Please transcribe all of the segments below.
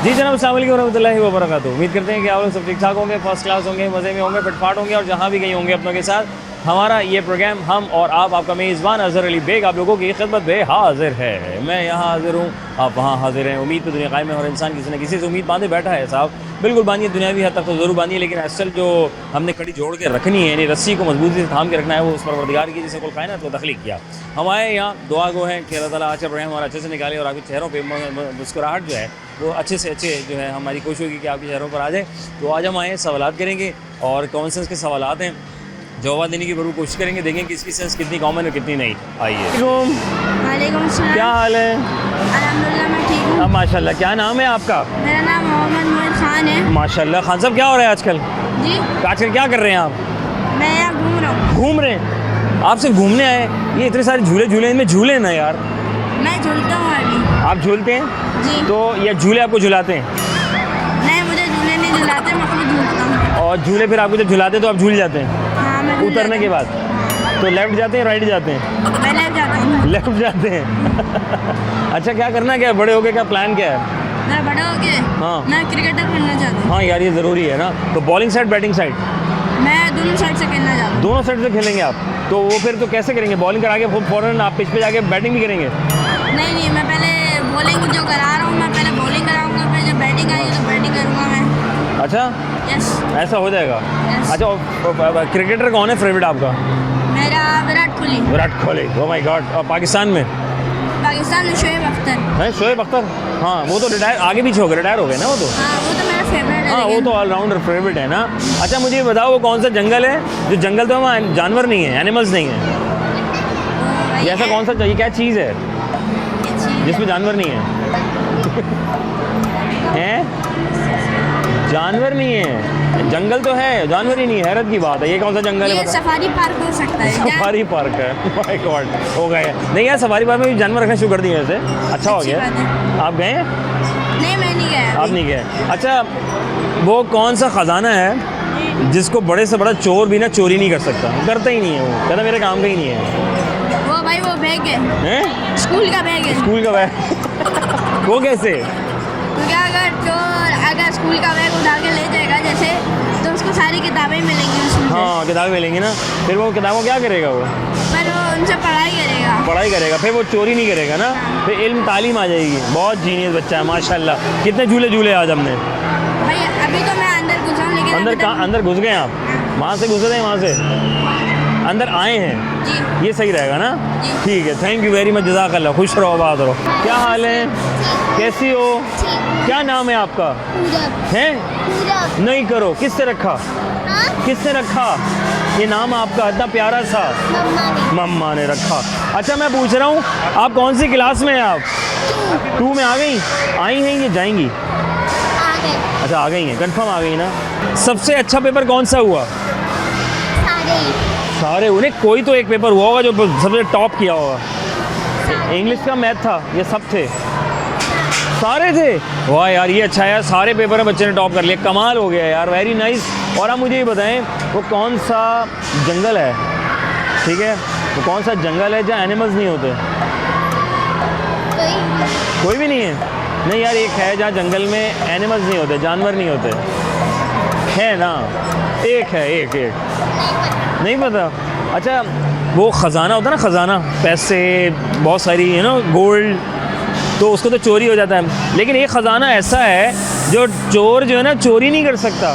जी जनाब, अस्सलाम वालेकुम रहमतुल्लाहि व बरकातुहू। उम्मीद करते हैं कि आप लोग सब ठीक ठाक होंगे, फर्स्ट क्लास होंगे, मज़े में होंगे, फिटफाट होंगे और जहाँ भी कहीं होंगे अपनों के साथ। हमारा ये प्रोग्राम हम और आप, आपका मेज़बान अज़हर अली बेग आप लोगों की खिदमत में हाजिर है। मैं यहाँ हाजिर हूँ, आप वहाँ हाजिर हैं। उम्मीद तो दुनिया कायम है और इंसान किसी न किसी से उम्मीद बांधे बैठा है साहब। बिल्कुल बांधिए, दुनियावी हद तक तो ज़रूर बांधिए, लेकिन असल जो हमने कड़ी जोड़ के रखनी है, यानी रस्सी को मजबूती से थाम के रखना है, वो उस परवरदिगार की जिसे कुल कायनात को तख्लीक किया। हमारे यहाँ दुआ गो हैं कि अल्लाह ताला आज का प्रोग्राम हमारा अच्छे से निकाले और आपके चेहरों पर मुस्कुराहट जो है वो अच्छे से अच्छे जो है हमारी कोशिश होगी कि आपके चेहरों पर आ जाए। तो आज हम आए सवालात करेंगे और कॉमन सेंस के सवालात हैं, जवाब देने की भरपूर कोशिश करेंगे, देखें कि इसकी सेंस कितनी कॉमन है कितनी नहीं। आइए। वालेकुम सलाम। क्या हाल है? अल्हम्दुलिल्लाह मैं ठीक हूँ। अब माशाल्लाह, क्या नाम है आपका? मेरा नाम मोहम्मद मोहित खान है। माशाल्लाह। खान साहब, क्या हो रहा है आजकल? जी आजकल क्या कर रहे हैं आप? मैं यहाँ घूम रहा हूँ। घूम रहे हैं? आप सिर्फ घूमने आए? ये इतने सारे झूले झूले, इनमें झूले ना यार। मैं झूलता हूँ अभी। आप झूलते हैं? जी। तो ये झूले आपको झुलाते हैं? नहीं, मुझे झूले नहीं झुलाते, मैं खुद झूलता हूँ। और झूले फिर आपको जब झुलाते तो आप झूल जाते हैं? हाँ, मैं झूल उतरने के जाता बाद तो लेफ्ट जाते हैं राइट जाते हैं? हूँ। मैं लेफ्ट जाता हूँ। लेफ्ट जाते हैं। अच्छा, क्या करना क्या है? बड़े होके क्या प्लान क्या है? मैं बड़ा हो गया। हाँ। मैं क्रिकेटर बनना चाहता हूँ। हाँ यार, ये ज़रूरी है ना। तो बॉलिंग साइड बैटिंग साइड मैं दोनों साइड से खेलना चाहता हूँ। दोनों साइड से खेलेंगे आप? तो वो फिर तो कैसे करेंगे? बॉलिंग करा के फौरन आप पिच पे जाके बैटिंग भी करेंगे? नहीं, मैं पहले बॉलिंग जो करा रहा हूँ, मैं पहले बॉलिंग कराऊंगा, फिर जब बैटिंग आएगी तो बैटिंग करूँगा मैं। अच्छा, यस। ऐसा हो जाएगा। Yes. अच्छा, और क्रिकेटर कौन है फेवरेट आपका? मेरा विराट कोहली। विराट कोहली, ओह माय गॉड। और पाकिस्तान में? पाकिस्तान में शोएब अख्तर। है शोएब अख्तर। हाँ, वो तो रिटायर, आगे पीछे हो गए, रिटायर हो गए ना वो तो। हाँ, वो तो मेरा फेवरेट है। हाँ, वो तो ऑलराउंडर फेवरेट है ना। अच्छा, मुझे ये बताओ, वो कौन सा जंगल है जो जंगल तो वहाँ जानवर नहीं है, एनिमल्स नहीं है? ये ऐसा कौन सा चाहिए, क्या चीज़ है जिसमें जानवर नहीं है? हैं? जानवर नहीं है, जंगल तो है, जानवर ही नहीं है। हैरत की बात है, ये कौन सा जंगल है ये बता? सफारी पार्क हो सकता है। सफारी पार्क है। माय गॉड, हो गए। नहीं यार, सफारी पार्क में भी जानवर रखना शुरू कर दिए वैसे, अच्छा हो अच्छी गया। बात है। आप गए हैं? नहीं, मैं नहीं गया आप अभी। नहीं गए? अच्छा, वो कौन सा खजाना है जिसको बड़े से बड़ा चोर भी ना चोरी नहीं कर सकता? करता ही नहीं है वो, कहता मेरे काम का ही नहीं है। वो भाई, वो बैग है, हैं? स्कूल का बैग है। स्कूल का बैग? वो कैसे? तो क्या, अगर स्कूल का बैग उठा के ले जाएगा जैसे, तो उसको सारी किताबें मिलेंगी उसमें से। हाँ, किताबें मिलेंगी ना। फिर वो किताबों क्या करेगा वो? पर वो उनसे पढ़ाई करेगा। पढ़ाई करेगा, फिर वो चोरी नहीं करेगा ना। फिर इल्म तालीम आ जाएगी। बहुत जीनियस बच्चा है माशाल्लाह। कितने झूले झूले आज हमने? भाई अभी तो मैं अंदर घुसा हूँ, लेकिन अंदर अभी कहाँ? अंदर घुस गए आप? वहाँ से घुसे थे? वहाँ से अंदर आए हैं? जी। ये सही रहेगा ना? जी। ठीक है, थैंक यू वेरी मच, जज़ाकल्लाह। खुश रहो, आबाद रहो। क्या हाल है? कैसी हो? क्या नाम है आपका? हैं? नहीं करो, किससे रखा? किसने रखा ये नाम आपका इतना प्यारा सा? मम्मा ने रखा। अच्छा, मैं पूछ रहा हूँ, आप कौन सी क्लास में हैं आप? 2 में आ गई? आई हैं ये जाएंगी? अच्छा, आ गई हैं, कंफर्म आ गई ना। सबसे अच्छा पेपर कौन सा हुआ? सारे। उन्हें कोई तो एक पेपर हुआ होगा जो सबसे टॉप किया होगा। इंग्लिश का, मैथ था, ये सब थे? सारे थे? वाह यार, ये अच्छा है यार, सारे पेपर में बच्चे ने टॉप कर लिया, कमाल हो गया यार, वेरी नाइस। और आप मुझे ये बताएं, वो कौन सा जंगल है, ठीक है, वो कौन सा जंगल है जहाँ एनिमल्स नहीं होते? कोई भी नहीं है? नहीं यार, एक है जहाँ जंगल में एनिमल्स नहीं होते, जानवर नहीं होते, है ना? एक है, एक नहीं पता? अच्छा, वो ख़जाना होता है ना, ख़जाना, पैसे बहुत सारी, है ना, गोल्ड, तो उसको तो चोरी हो जाता है, लेकिन एक ख़जाना ऐसा है जो चोर जो है ना चोरी नहीं कर सकता।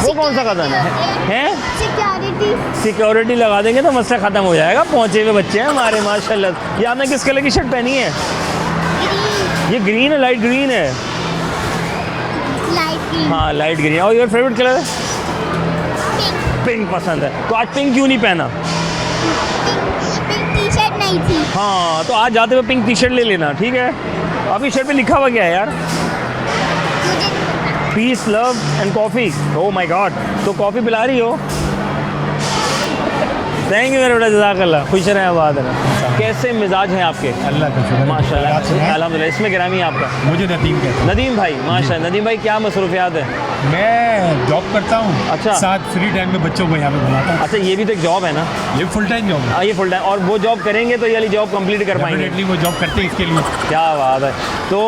वो कौन सा खजाना है? सिक्योरिटी लगा देंगे तो मसला ख़त्म हो जाएगा। पहुँचे हुए बच्चे हैं हमारे माशाल्लाह। ये आपने किस कलर की शर्ट पहनी है? ये ग्रीन है, लाइट ग्रीन है। हाँ, लाइट ग्रीन। और योर फेवरेट कलर? पिंक पसंद है। तो आज पिंक क्यों नहीं पहना? पिंक टी शर्ट नहीं थी। हाँ, तो आज जाते हुए पिंक टी शर्ट ले लेना, ठीक है? आपकी शर्ट पे लिखा हुआ क्या है यार? Peace, love and coffee. Oh my god, तो कॉफ़ी पिला रही हो? थैंक यू मेरे बेटा, जज़ाकल्लाह। खुश रहें, आबाद रहें। कैसे मिजाज हैं आपके? अल्लाह का शुक्र माशाल्लाह, अल्हम्दुलिल्लाह। इसमें गिरामी आपका? मुझे नदीम कहते हैं। नदीम भाई, माशाल्लाह। नदीम भाई, क्या मसरूफियात है? मैं जॉब करता हूँ। अच्छा। साथ फ्री टाइम में बच्चों को यहाँ पे घुमाता हूँ। अच्छा, ये भी तो एक जॉब है ना? ये फुल टाइम जॉब है। ये फुल टाइम, और वो जॉब करेंगे तो ये वाली जॉब कंप्लीट कर पाएंगे? डेफिनेटली वो जॉब करते हैं इसके लिए। क्या बात है। तो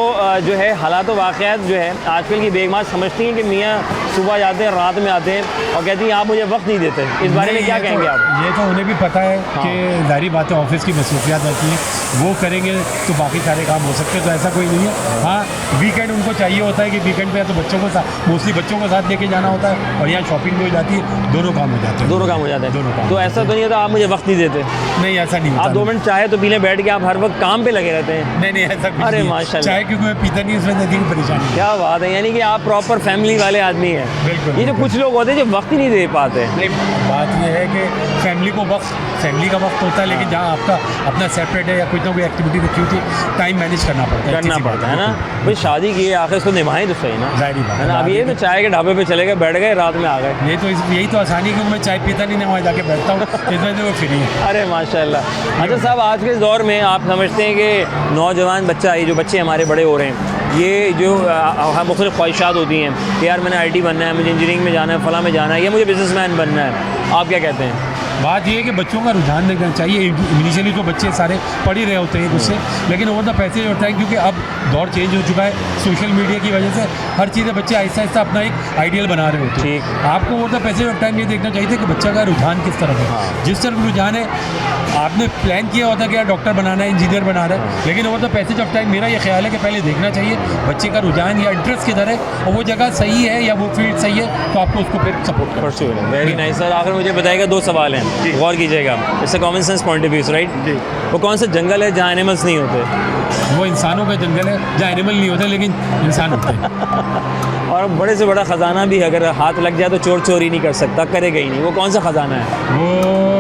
जो है हालात वाक़यात जो है आजकल की बेगमात समझती हैं कि मियाँ सुबह जाते हैं, रात में आते हैं और कहती हैं आप मुझे वक्त नहीं देते। इस बारे में क्या कहेंगे आप? ये तो उन्हें भी पता है हाँ। कि जाहिर बात है ऑफिस की मसरूफियात रहती हैं, वो करेंगे तो बाकी सारे काम हो सकते हैं, तो ऐसा कोई नहीं है। हाँ, वीकेंड उनको चाहिए होता है कि वीकेंड पे या तो बच्चों को साथ, मोस्टली बच्चों को साथ लेके जाना होता है और यहाँ शॉपिंग भी हो जाती है, दोनों काम हो जाते हैं। दोनों काम हो जाते हैं। दोनों काम। तो ऐसा तो नहीं होता आप मुझे वक्त नहीं देते? नहीं, ऐसा नहीं होता। आप 2 मिनट चाहे तो पी लें बैठ के, आप हर वक्त काम पे लगे रहते हैं? नहीं, ऐसा कुछ अरे नहीं है। माशाल्लाह। चाय क्योंकि मैं पीता नहीं, उसमें नदी की परेशानी। क्या बात है, यानी कि आप प्रॉपर फैमिली वाले आदमी हैं। बिल्कुल। ये जो कुछ लोग होते हैं जो वक्त ही नहीं दे पाते। नहीं, बात यह है कि फैमिली को वक्त, फैमिली का वक्त होता है, लेकिन जहाँ आपका अपना सेपरेट है या कोई ना कोई एक्टिविटी रखी होती है, टाइम मैनेज करना पड़ता है। करना पड़ता है ना भाई, शादी की है आखिर उसको निभाएं तो सही ना, जाहिर बात है ना। अब ये तो चाय के ढाबे पे चले गए, बैठ गए, रात में आ गए। यही तो आसानी है कि मैं चाय पीता नहीं, वहाँ जाके बैठता हूँ, इसमें तो वो फ्री है। अरे माशाल्लाह। अच्छा साहब, आज के इस दौर में आप समझते हैं कि नौजवान बच्चा, ये जो बच्चे हमारे बड़े हो रहे हैं, ये जो मुख्तलिफ ख्वाहिशात होती हैं कि यार मैंने IT बनना है, मुझे इंजीनियरिंग में जाना है, फलां में जाना है, या मुझे बिजनेसमैन बनना है, आप क्या कहते हैं? बात ये है कि बच्चों का रुझान देखना चाहिए। इनिशियली तो बच्चे सारे पढ़ ही रहे होते हैं उससे, लेकिन ओवर द पैसेज होता है क्योंकि अब दौर चेंज हो चुका है सोशल मीडिया की वजह से, हर चीज़ें बच्चे आहिस्ता आहिस्ता अपना एक आइडियल बना रहे होते हैं। ठीक। आपको over the passage of time ये देखना चाहिए कि बच्चा का रुझान किस तरफ है। हाँ। जिस तरफ रुझान है, आपने प्लान किया होता है कि यार डॉक्टर बनाना है, इंजीनियर बना रहा है, लेकिन over the passage of time मेरा ये ख्याल है कि पहले देखना चाहिए बच्चे का रुझान या इंटरेस्ट किधर है, और वो जगह सही है या वो फील्ड सही है, तो आपको उसको फिर सपोर्ट करना। Very nice sir. आखिर मुझे बताइएगा, 2 सवाल हैं, गौर कीजिएगा। It's a common sense point of view, right? जी। वो कौन सा जंगल है जहाँ एनिमल्स नहीं होते? वो इंसानों का जंगल है जहाँ एनिमल नहीं होते लेकिन इंसान होते हैं। और बड़े से बड़ा ख़जाना भी अगर हाथ लग जाए तो चोर चोरी नहीं कर सकता, करेगा ही नहीं। वो कौन सा ख़जाना है? वो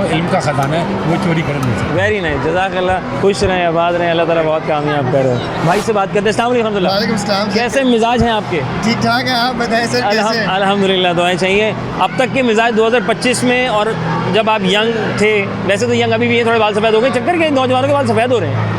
इल्म का ख़जाना है, वो चोरी कर नहीं सकता। वेरी नाइस, जज़ाकल्लाह। खुश रहें, आबाद रहें, अल्लाह ताला बहुत कामयाब करे। भाई से बात करते हैं। अस्सलाम वालेकुम। वालेकुम सलाम। कैसे मिजाज हैं आपके? ठीक ठाक है, आप बताएं सर कैसे हैं? अल्हम्दुलिल्लाह, दुआएं चाहिए। अब तक के मिजाज 2025 में, और जब आप यंग थे, वैसे तो यंग अभी भी है, थोड़े बाल सफ़ेद हो गए, चक्कर के नौजवानों के बाल सफ़ेद हो रहे हैं?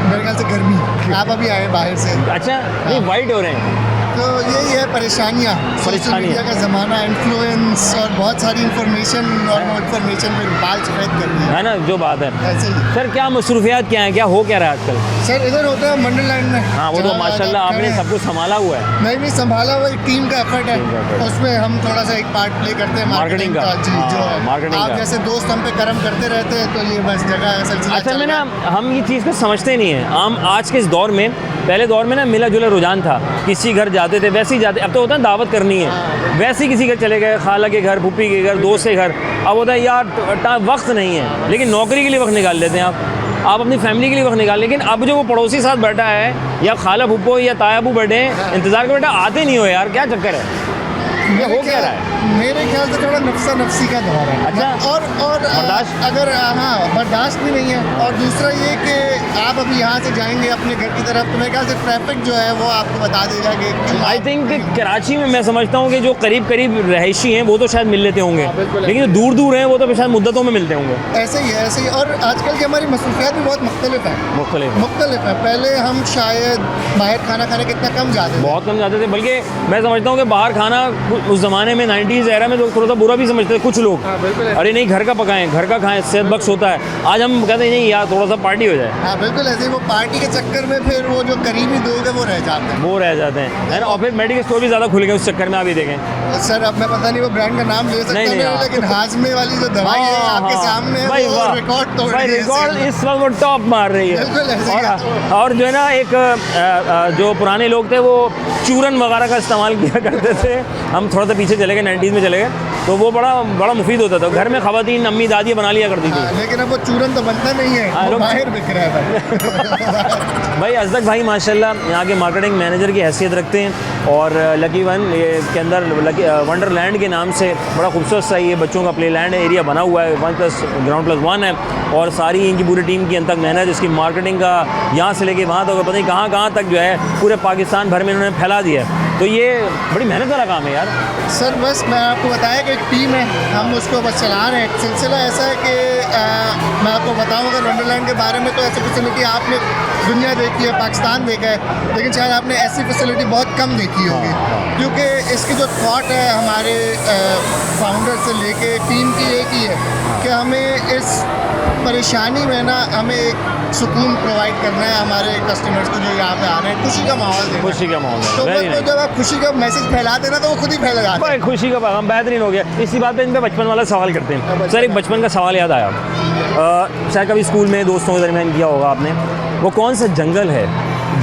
मेरे ख्याल से गर्मी, आप अभी आए बाहर से, अच्छा, नहीं वाइट हो रहे हैं। तो यही है परेशानियाँ, सोशल मीडिया का ज़माना, इन्फ्लुएंस और बहुत सारी इन्फॉर्मेशन, और वो इन्फॉर्मेशन में बाल सफ़ेद कर रही है ना, जो बात है। है ऐसे ही। सर क्या मसरूफियात क्या हैं, क्या हो क्या रहा है आजकल? सर इधर होता है मंडलैंड में। हाँ, वो तो जहाँ माशाल्लाह आप आपने खड़े हैं। सब कुछ संभाला हुआ है। नहीं संभाला हुआ, एक टीम का एफर्ट टीम का effort। है, उसमें हम थोड़ा सा एक पार्ट प्ले करते हैं मार्केटिंग मार्केटिंग का। का। जी, हाँ, जो है मार्केटिंग आप का। जैसे दोस्त हम पे कर्म करते रहते हैं, तो ये बस जगह सिलसिला असल चल में रहा ना है। हम ये चीज़ को समझते नहीं हैं। हम आज के इस दौर में, पहले दौर में ना मिला जुला रुझान था, किसी घर जाते थे वैसे ही जाते। अब तो होता है दावत करनी है, वैसे ही किसी घर चले गए, खाला के घर, फूफी के घर, दोस्त के घर। अब होता है यार वक्त नहीं है, लेकिन नौकरी के लिए वक्त निकाल लेते हैं आप अपनी फैमिली के लिए वक्त निकाल। लेकिन अब जो वो पड़ोसी साथ बैठा है, या खाला फूफो या तायाबू बैठे हैं, इंतज़ार के बेटा आते नहीं हो यार, क्या चक्कर है? ये हो क्या रहा है? मेरे ख्याल से थोड़ा नफ्सा नफ्सी का दौर है। अच्छा। और बर्दाश्त? अगर हाँ, बर्दाश्त भी नहीं है। और दूसरा ये कि आप अभी यहाँ से जाएंगे अपने घर की तरफ, तो मेरे ख्याल से ट्रैफिक जो है वो आपको बता देगा कि आई थिंक कराची में मैं समझता हूँ कि जो करीब करीब रहायशी हैं वो तो शायद मिल लेते होंगे, बिल्कुल। लेकिन जो दूर दूर हैं वो तो शायद मुद्दतों में मिलते होंगे। ऐसे ही है, ऐसे ही। और आजकल की हमारी मसरूफियात भी बहुत मुख्तलिफ है। मुख्तलिफ है। पहले हम शायद बाहर खाना खाने कितना कम जाते थे, बहुत कम जाते थे। बल्कि मैं समझता हूँ कि बाहर खाना उस ज़माने में 90s एरा में लोग थोड़ा सा बुरा भी समझते थे कुछ लोग। हाँ, बिल्कुल। अरे नहीं, घर का पकाएं, घर का खाएं, सेहत बख्श होता है। आज हम कहते हैं नहीं यार, थोड़ा सा पार्टी हो जाए। हाँ बिल्कुल ऐसे ही। वो पार्टी के चक्कर में फिर वो जो करीबी लोग हैं वो रह जाते हैं। वो रह जाते हैं, है ना। और फिर मेडिकल स्टोर भी ज़्यादा खुल गए उस चक्कर में, आप ही देखें। सर अब मैं पता नहीं वो ब्रांड का नाम ले सकता नहीं, हूँ, हाँ। लेकिन हाजमे वाली जो दवाई है आपके सामने है, भाई वो वाह, रिकॉर्ड तोड़ भाई रही है रिकॉर्ड सेल में। इस वक्त वो टॉप मार रही है। बिल्कुल ऐसे ही। और जो है ना, एक जो पुराने लोग थे वो चूरन वगैरह का इस्तेमाल किया करते थे। हम थोड़ा सा पीछे चले गए, 90s में चले गए, तो वो बड़ा मुफीद होता था। घर में ख़वातीन अम्मी दादी बना लिया करती थी। हाँ, लेकिन अब वो चूरन तो बनता नहीं है, हाँ, वो लोग- बाहर बिक रहा है भाई अज़दक भाई माशाल्लाह यहाँ के मार्केटिंग मैनेजर की हैसियत रखते हैं, और लकी वन ये के अंदर वंडरलैंड के नाम से बड़ा खूबसूरत सा ये बच्चों का प्ले लैंड एरिया बना हुआ है। 1+ ग्राउंड +1 है, और सारी इनकी पूरी टीम की अंत तक मेहनत, इसकी मार्केटिंग का यहाँ से लेके वहाँ तक, पता नहीं कहाँ तक जो है पूरे पाकिस्तान भर में इन्होंने फैला दिया है। तो ये बड़ी मेहनत वाला काम है यार। सर बस मैं आपको बताया कि एक टीम है, हम उसको बस चला रहे हैं। सिलसिला ऐसा है कि मैं आपको बताऊं अगर वंडरलैंड के बारे में, तो ऐसी फैसिलिटी आपने दुनिया देखी है, पाकिस्तान देखा है, लेकिन शायद आपने ऐसी फैसिलिटी बहुत कम देखी होगी, क्योंकि इसकी जो थॉट है हमारे फाउंडर से लेके टीम की एक ही है कि हमें इस परेशानी में ना हमें एक सुकून प्रोवाइड करना है हमारे कस्टमर्स को जो यहाँ पे आ रहे हैं, खुशी का माहौल देना है। खुशी का माहौल तो है, बस very तो nice। जब आप खुशी का मैसेज फैलाते हैं ना, तो वो खुद ही फैल जाता है। भाई खुशी का पैगाम बेहतरीन हो गया। इसी बात पे इन पे बचपन वाला सवाल करते हैं। सर एक बचपन का सवाल याद आया, शायद कभी स्कूल में दोस्तों के दरमियान किया होगा आपने। वो कौन सा जंगल है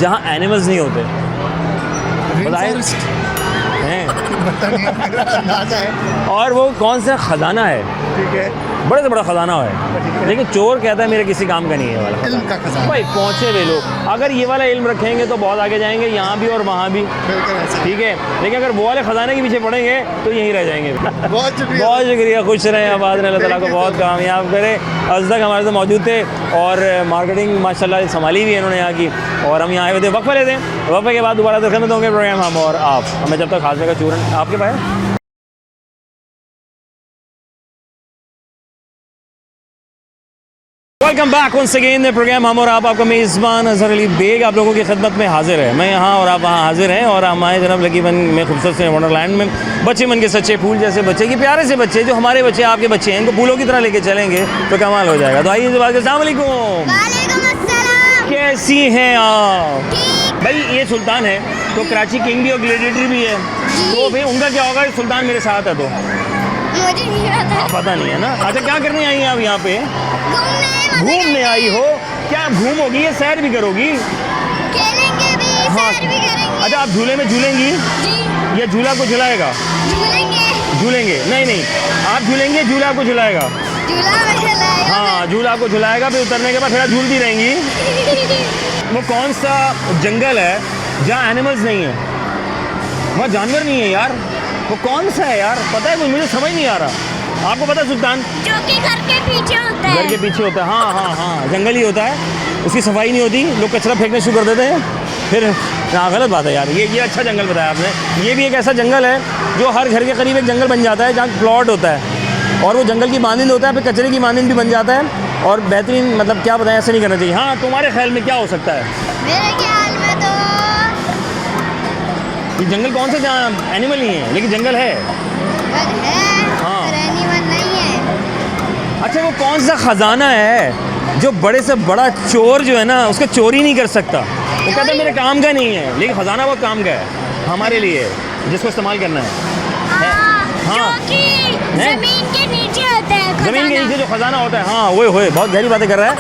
जहाँ एनिमल्स नहीं होते? बताइए। Rainforest। हैं? पता नहीं, मेरा अंदाजा है। और वो कौन सा खजाना है, ठीक है, बड़े से बड़ा खजाना है, लेकिन चोर कहता है मेरे किसी काम का नहीं है वाला। इल्म का खजाना। भाई पहुँचे वे लोग, अगर ये वाला इल्म रखेंगे तो बहुत आगे जाएंगे, यहाँ भी और वहाँ भी, बिल्कुल ऐसा। ठीक है। लेकिन अगर वो वाले खजाने के पीछे पड़ेंगे तो यहीं रह जाएंगे। बहुत शुक्रिया। बहुत शुक्रिया, खुश रहें, आबाद रहें, अल्लाह ताला को बहुत कामयाब करे। अज़दक हमारे साथ मौजूद थे और मार्केटिंग माशाल्लाह संभाली भी है इन्होंने यहाँ की, और हम यहाँ आए हुए थे, वक्फा लेते हैं, वक्फे के बाद दोबारा खिदमत होंगे प्रोग्राम हम और आप। हमें जब तक खासने का चूरन आपके पास। Welcome back once again program हम और आप, आपका मेज़बान अज़हर अली बेग आप लोगों की खिदमत में हाजिर है। मैं यहाँ और आप वहाँ हाजिर हैं, और हम आए जनाब लकी वन में, खूबसूरत से वंडरलैंड में। बच्चे मन के सच्चे फूल जैसे बच्चे, ये प्यारे से बच्चे जो हमारे बच्चे आपके बच्चे हैं, इनको फूलों की तरह लेके चलेंगे तो कमाल हो जाएगा। तो आइए इस बात के अस्सलाम वालेकुम, कैसी हैं आप? भाई ये सुल्तान है तो कराची किंग भी और ग्लेडिएटर भी है, तो भाई उनका क्या होगा? सुल्तान मेरे साथ है तो मुझे नहीं पता। पता नहीं है ना। अच्छा क्या करने आई हैं आप यहाँ पे? घूमने आई हो? क्या घूमोगी या सैर भी करोगी? खेलेंगे भी, हाँ। सैर भी करेंगे। अच्छा आप झूले में झूलेंगी जी, या झूला को झुलाएगा? झूलेंगे। झूलेंगे? नहीं नहीं, आप झूलेंगे, झूला आपको झुलाएगा। झूला में झूलाएगा। हाँ झूला आपको झुलाएगा, फिर उतरने के बाद फिर आप झूलती रहेंगी। वो कौन सा जंगल है जहाँ एनिमल्स नहीं है, वहाँ जानवर नहीं है यार? वो कौन सा है यार? पता है मुझे समझ नहीं आ रहा। आपको पता है सुल्तान? जो कि घर के पीछे होता है। घर के पीछे होता है, हाँ हाँ हाँ, जंगल ही होता है, उसकी सफाई नहीं होती, लोग कचरा फेंकने शुरू कर देते हैं, फिर हाँ गलत बात है यार। ये अच्छा जंगल बताया आपने। ये भी एक ऐसा जंगल है जो हर घर के करीब एक जंगल बन जाता है, जहाँ प्लॉट होता है, और वो जंगल की मानंद होता है, फिर कचरे की मानंद भी बन जाता है, और बेहतरीन, मतलब क्या बताएं, ऐसे नहीं करना चाहिए। हाँ तुम्हारे ख्याल में क्या हो सकता है? मेरे ख्याल में तो ये जंगल कौन सा जहाँ एनिमल नहीं है लेकिन जंगल है? हाँ। पर एनिमल नहीं है। अच्छा वो कौन सा खजाना है जो बड़े से बड़ा चोर जो है ना उसका चोरी नहीं कर सकता? वो कहता है मेरे काम का नहीं है, लेकिन खजाना बहुत काम का है हमारे लिए, जिसको इस्तेमाल करना है। हाँ। जो कि हैं? जमीन के नीचे होता है खजाना। ज़मीन के नीचे जो खजाना होता है, हाँ वो बहुत गहरी बातें कर रहा है।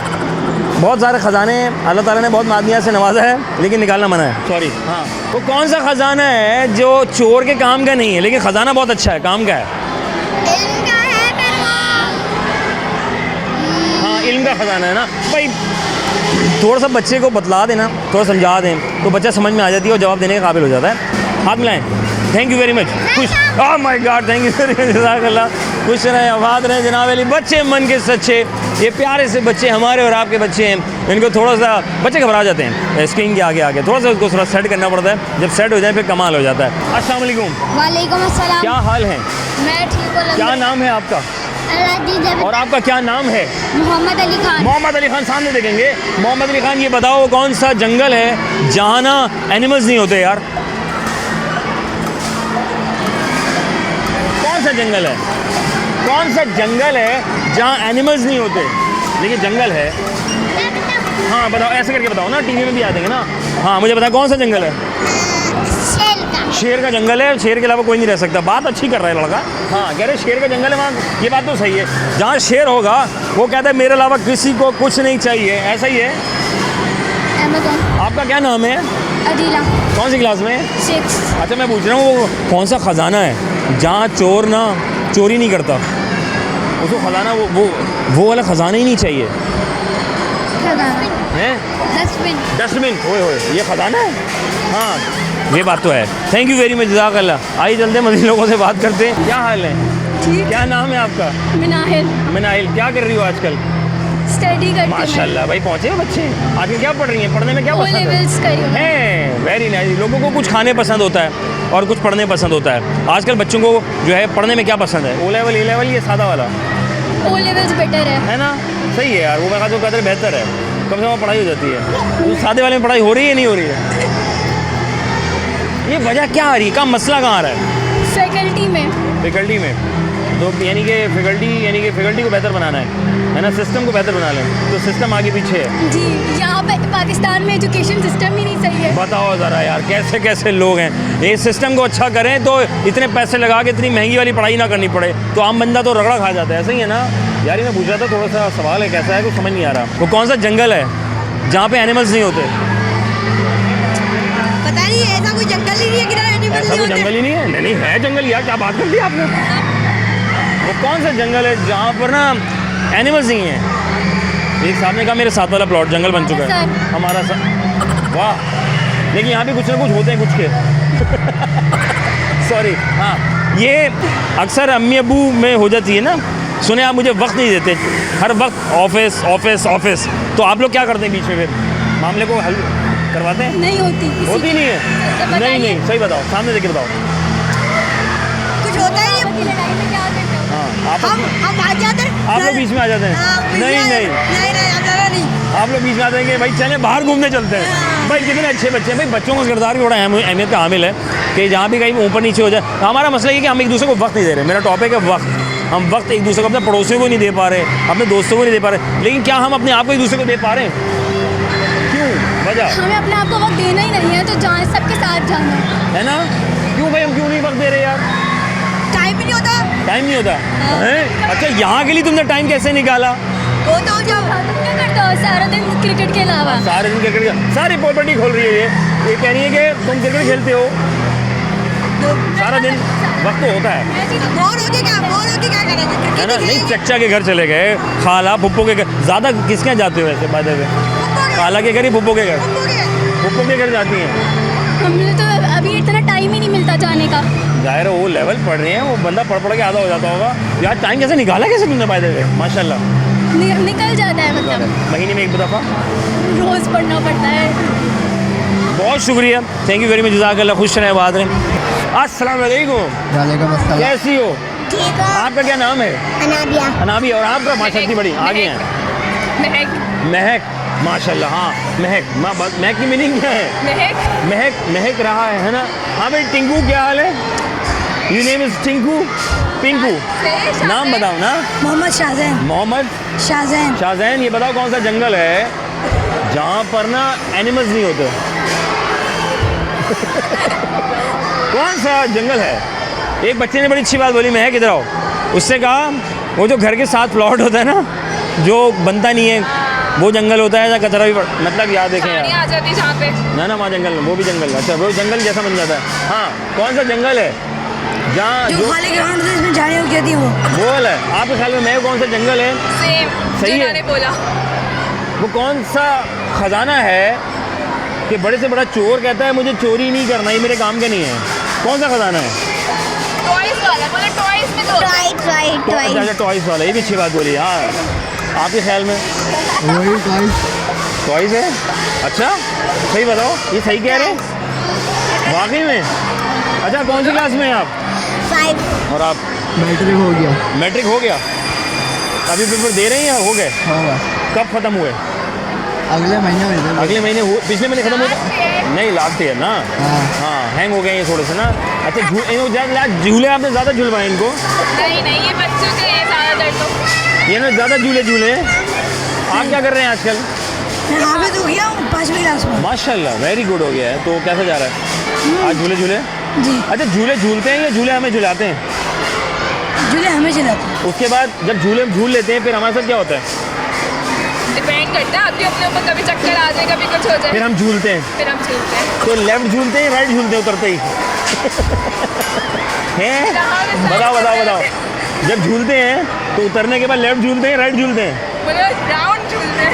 बहुत सारे खजाने अल्लाह ताला ने बहुत मादनियात से नवाजा है, लेकिन निकालना मना है, सॉरी। हाँ वो कौन सा खजाना है जो चोर के काम का नहीं है लेकिन खजाना बहुत अच्छा है, काम का है? इल्म का है फिर वो। हाँ इल्म का खजाना है ना भाई। थोड़ा सा बच्चे को बतला देना, थोड़ा समझा दें तो बच्चा समझ में आ जाती है और जवाब देने के काबिल हो जाता है। हाथ मिलाएं। Thank you very much. खुश, oh my God, thank you very much, जज़ाकल्लाह। खुश रहें, आबाद रहें जनाब अली। बच्चे मन के सच्चे, ये प्यारे से बच्चे हमारे और आपके बच्चे हैं। इनको थोड़ा सा, बच्चे घबरा जाते हैं स्क्रीन के आगे आगे, थोड़ा सा उसको थोड़ा सेट करना पड़ता है, जब सेट हो जाए फिर कमाल हो जाता है। अस्सलाम वालेकुम। वालेकुम अस्सलाम। क्या हाल है? मैं ठीक हूँ। क्या नाम है आपका? और आपका क्या नाम है? मोहम्मद अली खान। मोहम्मद अली खान, सामने देखेंगे। मोहम्मद अली खान, ये बताओ कौन सा जंगल है जहाँ ना एनिमल्स नहीं होते यार? कौन सा जंगल है? कौन सा जंगल है जहाँ एनिमल्स नहीं होते लेकिन जंगल है? हाँ बताओ, ऐसे करके बताओ ना, टीवी में भी आ देंगे ना। हाँ मुझे बताओ कौन सा जंगल है? शेर का जंगल है, शेर के अलावा कोई नहीं रह सकता। बात अच्छी कर रहा है लड़का। हाँ कह रहे शेर का जंगल है वहाँ, ये बात तो सही है। जहाँ शेर होगा वो कहता है मेरे अलावा किसी को कुछ नहीं चाहिए, ऐसा ही है। आपका क्या नाम है? अदीला। कौन सी क्लास में? 6। अच्छा मैं पूछ रहा हूँ वो कौन सा ख़जाना है जहाँ चोर ना चोरी नहीं करता? उसको ख़जाना वो वाला ख़जाना ही नहीं चाहिए हैं? डस्टबिन। ओए होए, ये ख़जाना है? हाँ ये बात तो है। थैंक यू वेरी मच, जज़ाकल्लाह। आइए चलते हैं मज़ीद लोगों से बात करते हैं। क्या हाल है? ठीक। क्या नाम है आपका? मिनाहिल। मिनाहिल, क्या कर रही हो आजकल? स्टडी करती हूँ माशाल्लाह भाई, पहुँचे हो बच्चे। आगे क्या पढ़ रही हैं? पढ़ने में क्या ओ पसंद है? लेवल्स करी हूँ। है वेरी नाइस। लोगों को कुछ खाने पसंद होता है और कुछ पढ़ने पसंद होता है। आजकल बच्चों को जो है पढ़ने में क्या पसंद है? ओ लेवल, ए लेवल, ये सादा वाला ओ लेवल्स बेटर है ना? सही है यार, वो मैं जो कहते हैं बेहतर है, कम से कम पढ़ाई हो जाती है। तो सादे वाले में पढ़ाई हो रही है नहीं हो रही है? ये वजह क्या आ रही है? क्या मसला कहाँ आ रहा है? फैकल्टी में। फैकल्टी में तो यानी कि फैकल्टी को बेहतर बनाना है ना? सिस्टम को बेहतर बना लें तो सिस्टम आगे पीछे है जी, यहाँ पे पाकिस्तान में एजुकेशन सिस्टम ही नहीं सही है। बताओ ज़रा यार, कैसे कैसे लोग हैं। ये सिस्टम को अच्छा करें तो इतने पैसे लगा के इतनी महंगी वाली पढ़ाई ना करनी पड़े, तो आम बंदा तो रगड़ा खा जाता है। ऐसा ही है ना यार? मैं पूछ रहा था, थोड़ा सा सवाल है, कैसा है कुछ समझ नहीं आ रहा। वो कौन सा जंगल है जहाँ पे एनिमल्स नहीं होते? पता नहीं, ऐसा कोई जंगल ही नहीं है किधर एनिमल ऐसा कोई जंगल ही नहीं है? नहीं है जंगल यार, क्या बात कर दी आपने। वो कौन सा जंगल है जहाँ पर ना एनिमल्स नहीं है? एक सामने का मेरे साथ वाला प्लॉट जंगल बन चुका है हमारा सा। वाह, लेकिन यहाँ भी कुछ ना कुछ होते हैं कुछ के। सॉरी, हाँ, ये अक्सर अम्मी अबू में हो जाती है ना। सुने आप मुझे वक्त नहीं देते, हर वक्त ऑफिस ऑफिस ऑफिस, तो आप लोग क्या करते हैं बीच में? फिर मामले को हल करवाते हैं? नहीं होती होती नहीं है? नहीं नहीं, सही बताओ, सामने देख के बताओ। कुछ होता ही नहीं। लड़ाई में क्या करते हो? हाँ, आप हम आ जाते हैं। आप लोग बीच में आ जाते हैं? नहीं नहीं, आप लोग बीच में आ जाएंगे भाई, चलें बाहर घूमने चलते हैं। भाई कितने अच्छे बच्चे हैं भाई, बच्चों का किरदार भी बड़ा अहमियत का हामिल है कि जहाँ भी कहीं ऊपर नीचे हो जाए। हमारा मसला ये कि हम एक दूसरे को वक्त नहीं दे रहे। मेरा टॉपिक है वक्त। हम वक्त एक दूसरे को, अपने पड़ोसियों को नहीं दे पा रहे, अपने दोस्तों को नहीं दे पा रहे। लेकिन क्या हम अपने आप को एक दूसरे को दे पा रहे हैं? क्यों? वजह हमें अपने आप को वक्त देना ही नहीं है, तो जहाँ सबके साथ जाना है ना? क्यों भाई, हम क्यों नहीं वक्त दे रहे यार? टाइम ही नहीं होता। टाइम नहीं होता है? अच्छा, यहाँ के लिए तुमने टाइम कैसे निकाला? वो तो जब तुम क्या करते हो सारा दिन क्रिकेट के अलावा? सारे दिन क्रिकेट, सारी प्रॉपर्टी खोल रही है ये कह रही है कि तुम क्रिकेट खेलते हो सारा दिन। वक्त तो होता है बोर हो के क्या करेंगे? है ना? नहीं, चच्चा के घर चले गए, खाला फुप्पो के घर। ज़्यादा किसके यहाँ जाते हो वैसे बाय द वे? खाला के घर ही फुप्पो के घर? फुप्पो के घर जाती हैं? हमें तो अभी इतना टाइम ही नहीं मिलता जाने का। जाहिर है, वो लेवल पढ़ रहे हैं, वो बंदा पढ़ के आधा हो जाता होगा यार। टाइम कैसे निकाला कैसे तुमने बाय द वे? माशाल्लाह, निकल जाता है, मतलब महीने में एक दफ़ा रोज़ पढ़ना पड़ता है। बहुत शुक्रिया, थैंक यू वेरी मच, जज़ाकल्लाह, खुश रहें, आबाद रहें। अस्सलाम वालेकुम, कैसी हो? ठीक है। आपका क्या नाम है? अनाबिया। अनाबिया। और आपका? माशा इतनी बड़ी आगे हैं। महक, माशाल्लाह। हाँ, महक। महक की मीनिंग क्या है? महक रहा है ना? हाँ भाई, टिंकू क्या हाल है? You name is Tinku? Pinku, नाम बताओ ना। मोहम्मद शाहजैन। मोहम्मद शाहजैन। ये बताओ कौन सा जंगल है जहाँ पर ना एनिमल्स नहीं होते? कौन सा जंगल है? एक बच्चे ने बड़ी अच्छी बात बोली, महक इधर आओ। उससे कहा वो जो घर के साथ प्लॉट होता है ना, जो बनता नहीं है, वो जंगल होता है या कचरा भी मतलब याद देखें यार, आ जाती है जहाँ पे ना वहाँ जंगल, वो भी जंगल। अच्छा, वो जंगल जैसा बन जाता है। हाँ, कौन सा जंगल है जहाँ जो खाली ग्राउंड है, इसमें झाड़ियाँ उगती हैं वो वाला है? आपके ख्याल में मैं कौन सा जंगल है? सेम सही है। बोला वो कौन सा खजाना है कि बड़े से बड़ा चोर कहता है मुझे चोरी नहीं करना, ये मेरे काम का नहीं है? कौन सा खजाना है? टॉयज वाला, बोले टॉयज में तो अच्छा, टॉयज वाला, ये भी अच्छी बात बोली। हाँ, आपके ख्याल में? वही टॉयज है? अच्छा, सही बताओ, ये सही कह रहे हैं वाकई में? अच्छा, कौन सी क्लास में हैं आप? 5। और आप? मैट्रिक हो गया। मैट्रिक हो गया? अभी पेपर दे रहे हैं या हो गए? होगा, कब ख़त्म हुए? अगले महीने में। अगले महीने पिछले महीने ख़त्म हुआ? नहीं, लास्ट ईयर ना। हाँ, हैंग हो गए ये थोड़े से ना। अच्छा, झूले आपने ज़्यादा झुलवाए इनको? नहीं, ये बच्चों के लिए ज़्यादा दर्द तो ये ना ज़्यादा झूले। आप क्या कर रहे हैं आजकल? मैं हाफिज हो गया हूँ 5वीं क्लास में। माशाल्लाह, वेरी गुड हो गया है। तो कैसा जा रहा है आज झूले? जी। अच्छा, झूले झूलते हैं या झूले हमें झुलाते हैं? झूले हमें चलाते हैं। उसके बाद जब झूले झूल लेते हैं फिर हमारे साथ क्या होता है? डिपेंड करता है आपके अपने ऊपर, कभी चक्कर आ जाए, कभी कुछ हो जाए, फिर हम झूलते हैं। तो लेफ्ट झूलते हैं, राइट झूलते हैं उतरते ही? हैं? बताओ। जब झूलते हैं तो उतरने के बाद लेफ्ट झूलते हैं, राइट झूलते हैं? राउंड झूलते हैं।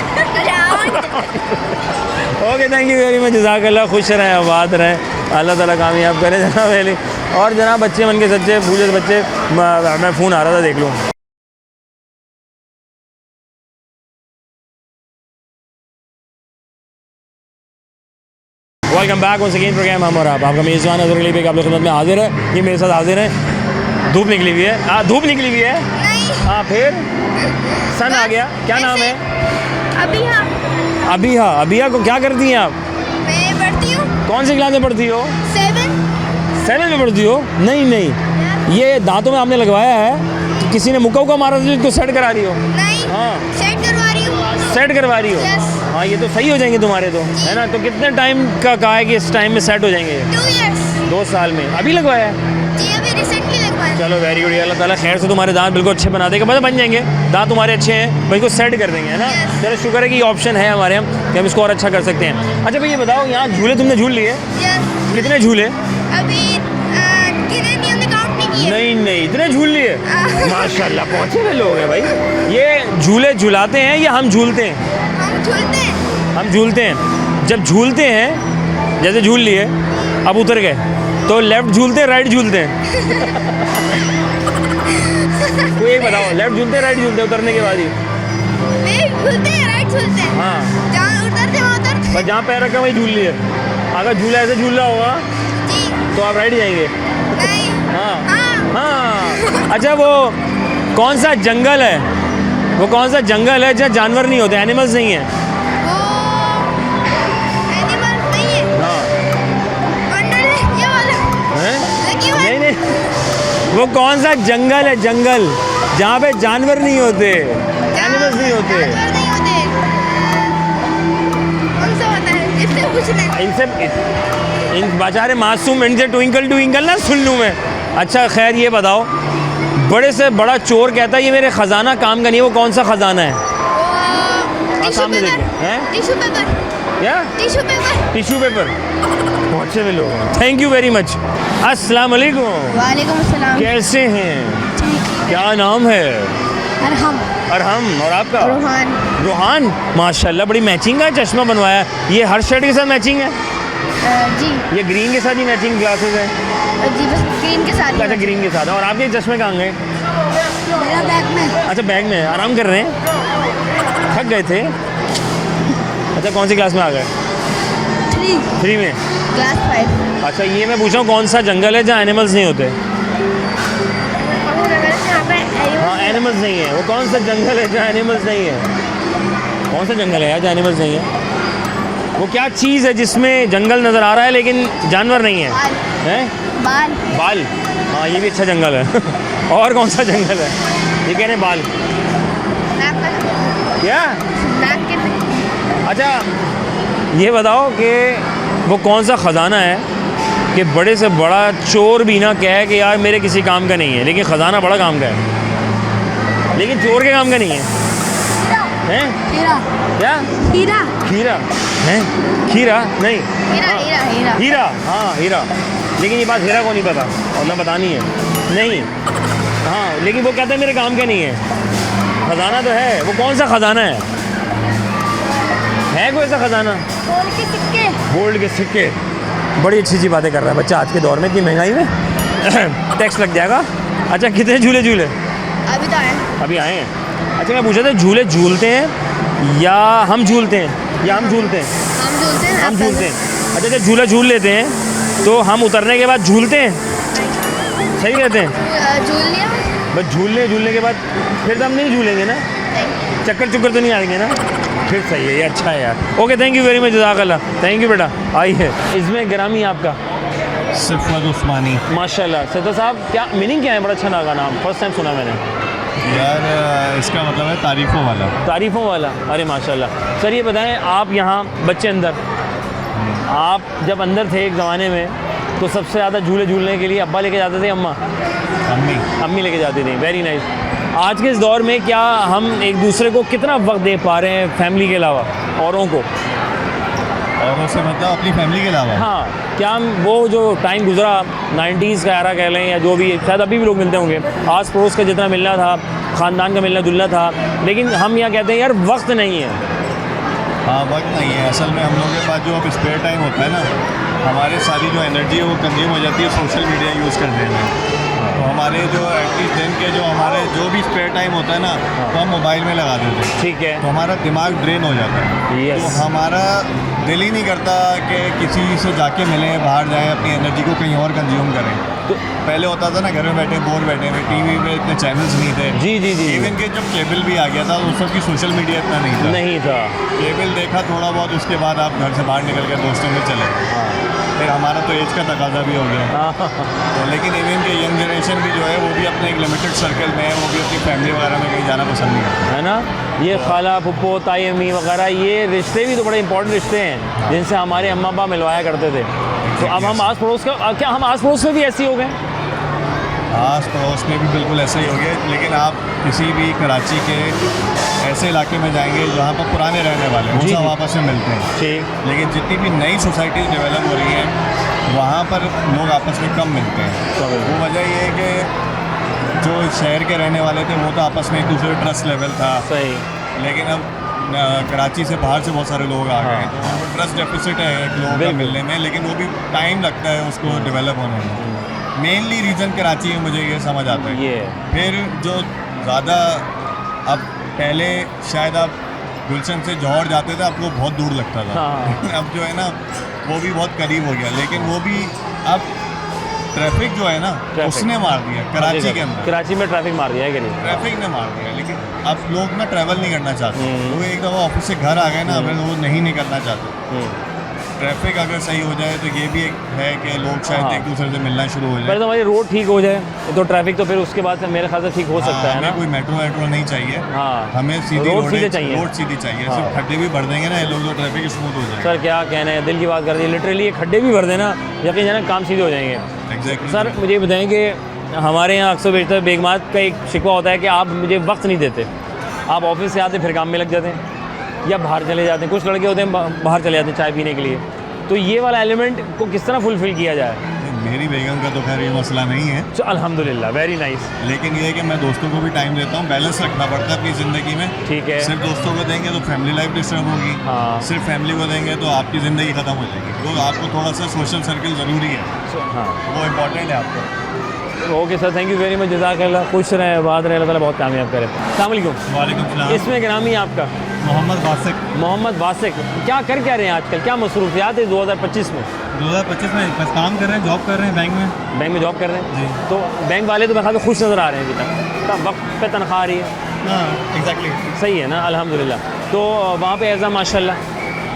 Okay, thank you very much, जज़ाकल्लाह, खुश रहें, आबाद रहें, अल्लाह ताला कामयाब करे जनाब अली। और जनाब बच्चे मन के सच्चे, पूछे बच्चे, मैं फ़ोन आ रहा था, देख लूँ। Welcome back one second program हम और आपका मेज़बान अजहर अली बेग आप लोग खिदमत में हाजिर है। ये मेरे साथ हाजिर है। धूप निकली हुई है। हाँ धूप निकली हुई है। नहीं हाँ फिर सन आ गया। क्या नाम है? अभी हाँ अबिहा। अबिहा को क्या करती हैं आप? मैं पढ़ती हूँ कौन सी क्लास में पढ़ती हो? 7 में पढ़ती हो? नहीं नहीं, ये दांतों में आपने लगवाया है, किसी ने मुक्का उक्का मारा था तो इसको सेट करा रही हो? नहीं हाँ सेट करवा रही हूँ। सेट करवा रही हो? Yes. हाँ ये तो सही हो जाएंगे तुम्हारे तो, है ना? तो कितने टाइम का कहा है कि इस टाइम में सेट हो जाएंगे? 2 years 2 साल में। अभी लगवाया है? जी अभी रिसेंटली लगवाया। चलो वेरी गुड, अल्लाह ताला खैर से तुम्हारे दांत बिल्कुल अच्छे बना देगा, मतलब बन जाएंगे दांत तुम्हारे अच्छे हैं, भाई को सेट कर देंगे, है ना? Yes. चलो शुक्र है कि ये ऑप्शन है हमारे यहाँ कि हम इसको और अच्छा कर सकते हैं। अच्छा भाई ये बताओ, यहाँ झूले तुमने झूल लिए? Yes. कितने झूले? अभी गिने नहीं, हमने काउंट नहीं किए। नहीं नहीं, इतने झूल लिए? माशाल्लाह पहुँचे हुए लोग हैं भाई। ये झूले झुलाते हैं या हम झूलते हैं? हम झूलते हैं। हम झूलते हैं। जब झूलते हैं, जैसे झूल लिए अब उतर गए, तो लेफ्ट झूलते हैं राइट झूलते हैं? कोई एक बताओ, लेफ्ट झूलते हैं राइट झूलते हैं उतरने के बाद ही? लेफ्ट झूलते हैं राइट झूलते हैं। हाँ जहाँ उतरते वहाँ उतरते। बस जहाँ पैर रखा वही झूल लिए। अगर झूला ऐसे झूल रहा होगा जी तो आप राइट जाएंगे? नहीं हाँ हाँ हाँ। अच्छा वो कौन सा जंगल है, वो कौन सा जंगल है जहाँ जानवर नहीं होते, एनिमल्स नहीं है? वो एनिमल नहीं है। हाँ वंडरलैंड ये वाला हैं? Lucky one. नहीं नहीं, वो कौन सा जंगल है, जंगल जहाँ पे जानवर नहीं होते, एनिमल्स नहीं होते? जानवर नहीं होते। कौन सा होता है? इससे पूछना है। इनसे इन बेचारे मासूम, इनसे ट्विंकल ट्विंकल ना सुन लूँ मैं। अच्छा खैर ये बताओ, बड़े से बड़ा चोर कहता है ये मेरे खजाना काम का नहीं है, वो कौन सा खजाना है? वो टिश्यू सामने पेपर। देखिए, हैं? Tissue paper. क्या? Tissue paper. Tissue paper. बहुत से लोग, थैंक यू वेरी मच। अस्सलाम वालेकुम। वालेकुम अस्सलाम। कैसे हैं? क्या नाम है? अरहम। अरहम। और आपका? रोहान। रोहान। माशाल्लाह बड़ी मैचिंग का चश्मा बनवाया। ये हर शर्ट के साथ मैचिंग है? जी ये ग्रीन के साथ ही मैचिंग ग्लासेस है? जी बस ग्रीन के साथ। अच्छा ग्रीन के साथ। और आपके चश्मे कहाँ गए? मेरा बैग में। अच्छा बैग में, आराम कर रहे हैं? थक गए थे? अच्छा कौन सी क्लास में आ गए? 3 में। क्लास 5। अच्छा ये मैं पूछ रहा हूँ कौन सा जंगल है जहाँ एनिमल्स नहीं होते? हाँ एनिमल्स नहीं है, वो कौन सा जंगल है जहाँ एनिमल्स नहीं है? कौन सा जंगल है यार जहाँ एनिमल्स नहीं है? वो क्या चीज़ है जिसमें जंगल नज़र आ रहा है लेकिन जानवर नहीं है? हैं? बाल। बाल। हाँ ये भी अच्छा जंगल है। और कौन सा जंगल है? ये कह रहे हैं बाल। क्या? नाक के। अच्छा ये बताओ कि वो कौन सा ख़जाना है कि बड़े से बड़ा चोर भी ना कहे कि यार मेरे किसी काम का नहीं है, लेकिन ख़जाना बड़ा काम का है, लेकिन चोर के काम का नहीं है? हैं? हीरा। क्या? हीरा। खीरा है? खीरा नहीं। हीरा हाँ। हीरा हीरा। हीरा। हाँ हीरा, लेकिन ये बात हीरा को नहीं पता और ना बतानी है नहीं। हाँ लेकिन वो कहते हैं मेरे काम का नहीं है। ख़जाना तो है, वो कौन सा ख़जाना है कोई ऐसा ख़जाना? गोल्ड के सिक्के। गोल्ड के सिक्के। बड़ी अच्छी अच्छी बातें कर रहा है बच्चा आज के दौर में, इतनी महंगाई में टैक्स लग जाएगा। अच्छा कितने झूले झूले? अभी तो आए। अभी आए हैं। अच्छा मैं पूछा था झूले झूलते हैं या हम झूलते हैं? या हम झूलते हैं? हम झूलते हैं। हम झूलते हैं। अच्छा जब झूला झूल लेते हैं तो हम उतरने के बाद झूलते हैं? सही कहते हैं? झूल लिया। बस झूलने के बाद फिर तो हम नहीं झूलेंगे ना? चक्कर चुक्कर तो नहीं आएंगे ना? फिर सही है, ये अच्छा है यार। Okay thank you very much, जज़ाकल्लाह। थैंक यू बेटा। आइए इसमें ग्रामी आपका? सिफत उस्मानी। माशाल्लाह। सैदा साहब क्या मीनिंग क्या है? बड़ा अच्छा लगा नाम, फर्स्ट टाइम सुना मैंने यार इसका मतलब है तारीफ़ों वाला। तारीफ़ों वाला। अरे माशाल्लाह। सर ये बताएं, आप यहाँ बच्चे अंदर, आप जब अंदर थे एक ज़माने में तो सबसे ज़्यादा झूले झूलने के लिए अब्बा लेके जाते थे, अम्मी लेके जाती थी? Very nice. आज के इस दौर में क्या हम एक दूसरे को कितना वक्त दे पा रहे हैं फैमिली के अलावा औरों को? औरों से मतलब अपनी फैमिली के अलावा? हाँ क्या हम वो जो टाइम गुजरा 90s का एरा कह लें या जो भी, शायद अभी भी लोग मिलते होंगे, आस पड़ोस का जितना मिलना था, ख़ानदान का मिलना जुलना था, लेकिन हम यहाँ कहते हैं यार वक्त नहीं है। हाँ वक्त नहीं है। असल में हम लोगों के पास जो अब स्पेयर टाइम होता है ना, हमारे सारी जो एनर्जी है वो कंज्यूम हो जाती है सोशल मीडिया यूज़ करने में। तो हमारे जो एटलीस्ट दिन के जो हमारे जो भी स्पेयर टाइम होता है ना, तो हम मोबाइल में लगा देते हैं। ठीक है। तो हमारा दिमाग ड्रेन हो जाता है। Yes. तो हमारा दिल ही नहीं करता कि किसी से जाके मिलें, बाहर जाएं, अपनी एनर्जी को कहीं और कंज्यूम करें। तो पहले होता था ना, घर में बैठे बोर बैठे हुए, टीवी पे इतने चैनल्स नहीं थे। जी जी जी इवन के जब केबल भी आ गया था उस वक्त की सोशल मीडिया इतना नहीं था। नहीं था। केबल देखा थोड़ा बहुत, उसके बाद आप घर से बाहर निकल कर दोस्तों में चले गए। हाँ फिर हमारा तो एज का तकाजा भी हो गया। हाँ, तो लेकिन इवन के यंग जनरेशन भी जो है वो भी अपने एक लिमिटेड सर्कल में है, वो भी अपनी फैमिली वगैरह में कहीं जाना पसंद नहीं करते। है ना। ये खाला फुप्पो ताई अम्मी वगैरह ये रिश्ते भी तो बड़े इंपॉर्टेंट रिश्ते हैं जिनसे हमारे अम्मा अब्बा मिलवाया करते थे। तो अब हम आस पड़ोस का, क्या हम आस पड़ोस में भी ऐसे ही हो गए? आस पड़ोस में भी बिल्कुल ऐसे ही हो गया। लेकिन आप किसी भी कराची के ऐसे इलाके में जाएंगे जहाँ पर पुराने रहने वाले वो जी, सब जी। आपस में मिलते हैं। ठीक। लेकिन जितनी भी नई सोसाइटीज़ डेवलप हो रही हैं वहाँ पर लोग आपस में कम मिलते हैं। वो वजह ये है कि जो शहर के रहने वाले थे वो तो आपस में एक दूसरे ट्रस्ट लेवल था। सही। लेकिन अब कराची से बाहर से बहुत सारे लोग आ गए हैं, तो ट्रस्ट डेफिसिट है लोगों का बिल्कुल। मिलने में, लेकिन वो भी टाइम लगता है उसको डेवलप होने में। मेनली रीज़न कराची में मुझे ये समझ आता है। ये फिर जो ज़्यादा, अब पहले शायद आप गुलशन से जौहर जाते थे आपको बहुत दूर लगता था। हाँ। अब जो है ना वो भी बहुत करीब हो गया, लेकिन वो भी अब ट्रैफिक जो है ना ट्रैफिक। उसने मार दिया कराची के अंदर। कराची में ट्रैफिक मार दिया है कि नहीं? ट्रैफिक ने मार दिया, लेकिन अब लोग ना ट्रैवल नहीं करना चाहते। वो एक दफ़ा ऑफिस से घर आ गए ना, फिर वो नहीं निकलना चाहते। ट्रैफिक अगर सही हो जाए तो ये भी एक है कि लोग शायद हाँ। एक दूसरे से मिलना शुरू हो पहले जाए। तो हमारी रोड ठीक हो जाए तो ट्रैफिक तो फिर उसके बाद से मेरे ख्याल से ठीक हो सकता है हमें ना। कोई मेट्रो वेट्रो नहीं चाहिए। हाँ। हमें सीधी रोड रोड सीधे चाहिए। रोड सीधी चाहिए। हाँ। सिर्फ खड्डे भी भर देंगे ना ये लोग तो ट्रैफिक स्मूथ हो जाएगा। सर क्या कहना है, दिल की बात कर दी। लिटरली ये खड्डे भी भर देना, यकीन जाना काम सीधे हो जाएंगे। एग्जैक्टली। सर मुझे बताएं कि हमारे यहाँ अक्सर बेशतर बेगमात का एक शिकवा होता है कि आप मुझे वक्त नहीं देते। आप ऑफिस से आते फिर काम में लग जाते हैं या बाहर चले जाते हैं। कुछ लड़के होते हैं बाहर चले जाते हैं चाय पीने के लिए। तो ये वाला एलिमेंट को किस तरह फुलफिल किया जाए? मेरी बेगम का तो खैर ये मसला नहीं है, तो अल्हम्दुलिल्लाह, वेरी नाइस। लेकिन ये है कि मैं दोस्तों को भी टाइम देता हूँ। बैलेंस रखना पड़ता है अपनी ज़िंदगी में। ठीक है। सिर्फ दोस्तों को देंगे तो फैमिली लाइफ डिस्टर्ब होगी। हाँ। सिर्फ फैमिली को देंगे तो आपकी ज़िंदगी ख़त्म हो जाएगी। तो आपको थोड़ा सा सोशल सर्कल ज़रूरी है, हाँ वो इम्पोर्टेंट है आपको। Okay sir, thank you very much. जज़ाकल्लाह। खुश रहें, आबाद रहें, अल्लाह ताला बहुत कामयाब करे। अस्सलाम वालेकुम। वालेकुम सलाम। इसमें क्या नाम ही आपका? मोहम्मद वासिक। मोहम्मद वासिक। क्या कर क्या रहे हैं आजकल, क्या मसरूफियात है 2025 में? 2025 में बस काम कर रहे हैं, जॉब कर रहे हैं बैंक में। बैंक में जॉब कर रहे हैं जी। तो बैंक वाले तो मेरे ख्याल से खुश नज़र आ रहे हैं अभी तक, वक्त पे तनख्वाह आ रही है। हाँ एग्जैक्टली। सही है ना, अल्हम्दुलिल्लाह। तो वहाँ पे एज़ आ माशाल्लाह